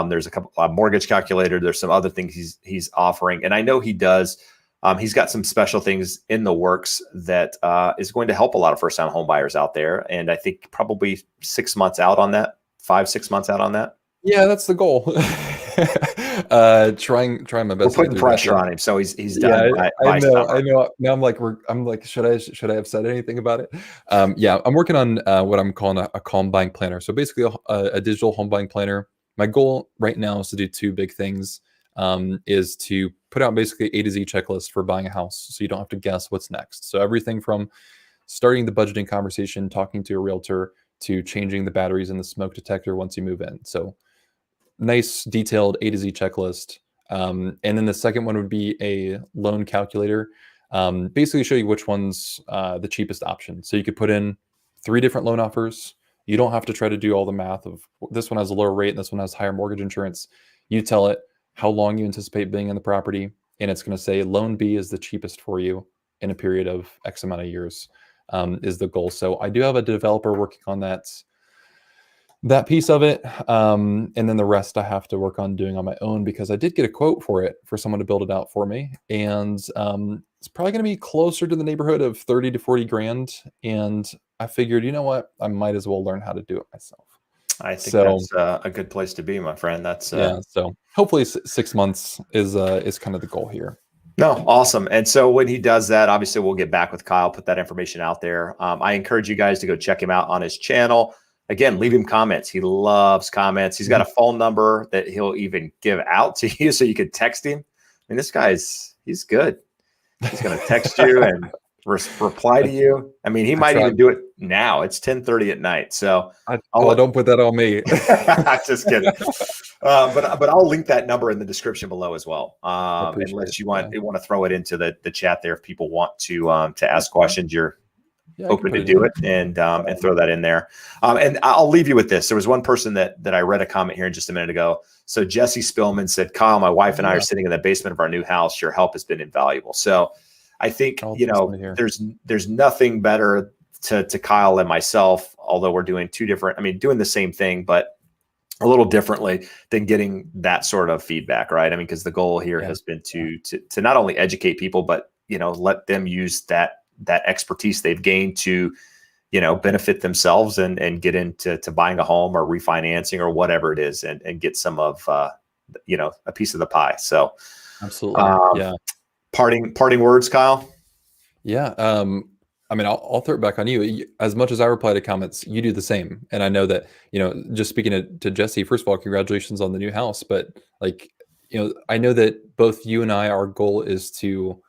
there's a mortgage calculator. There's some other things he's offering. And I know he does. He's got some special things in the works that is going to help a lot of first-time home buyers out there. And I think probably 6 months out on that, 5-6 months out on that. Yeah, that's the goal. Trying my best. We're putting pressure on him, so he's done. Yeah, I know. Now I'm like, should I have said anything about it? Yeah, I'm working on what I'm calling a home buying planner. So basically, a digital home buying planner. My goal right now is to do two big things. Is to put out basically A to Z checklist for buying a house, so you don't have to guess what's next. So everything from starting the budgeting conversation, talking to a realtor, to changing the batteries in the smoke detector once you move in. So nice detailed A to Z checklist. And then the second one would be a loan calculator. Basically show you which one's the cheapest option. So you could put in 3 different loan offers. You don't have to try to do all the math of this one has a lower rate and this one has higher mortgage insurance. You tell it how long you anticipate being in the property, and it's going to say loan B is the cheapest for you in a period of X amount of years, is the goal. So I do have a developer working on that piece of it. And then the rest I have to work on doing on my own, because I did get a quote for it for someone to build it out for me. And it's probably going to be closer to the neighborhood of 30 to 40 grand. And I figured, you know what, I might as well learn how to do it myself. I think that's a good place to be, my friend. That's yeah. So hopefully 6 months is kind of the goal here. No, awesome. And so when he does that, obviously we'll get back with Kyle, put that information out there. I encourage you guys to go check him out on his channel. Again, leave him comments. He loves comments. He's got a phone number that he'll even give out to you so you could text him. I mean, this guy's, he's good. He's going to text you and reply to you. I mean, he might even do it now. It's 10:30 at night. So don't put that on me. Just kidding. But I'll link that number in the description below as well. Unless you want to throw it into the chat there. If people want to ask questions, you're open to do it and throw that in there. And I'll leave you with this. There was one person that I read a comment here in just a minute ago. So Jesse Spillman said, Kyle, my wife and I are sitting in the basement of our new house. Your help has been invaluable. So I think, there's nothing better to Kyle and myself, although we're doing doing the same thing, but a little differently than getting that sort of feedback, right? I mean, because the goal here has been to not only educate people, but, let them use that expertise they've gained to, benefit themselves and get into buying a home or refinancing or whatever it is and get some of, a piece of the pie. So absolutely. Parting words, Kyle. Yeah. I mean, I'll throw it back on you. As much as I reply to comments, you do the same. And I know that, just speaking to Jesse, first of all, congratulations on the new house. But like, I know that both you and I, our goal is to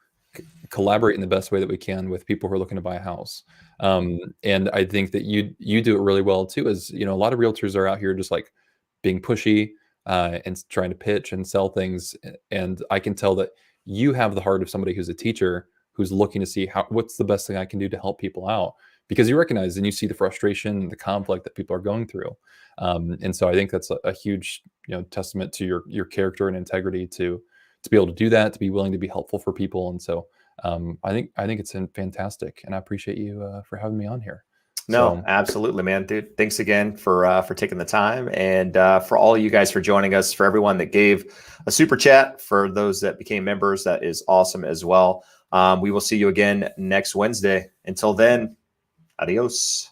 collaborate in the best way that we can with people who are looking to buy a house. And I think that you do it really well too. As a lot of realtors are out here just like being pushy and trying to pitch and sell things. And I can tell that you have the heart of somebody who's a teacher who's looking to see what's the best thing I can do to help people out, because you recognize and you see the frustration and the conflict that people are going through. And so I think that's a huge, testament to your character and integrity to be able to do that, to be willing to be helpful for people. And so I think it's fantastic, and I appreciate you for having me on here. No, So absolutely, man, dude. Thanks again for taking the time, and for all you guys for joining us. For everyone that gave a super chat, for those that became members, that is awesome as well. We will see you again next Wednesday. Until then, adios.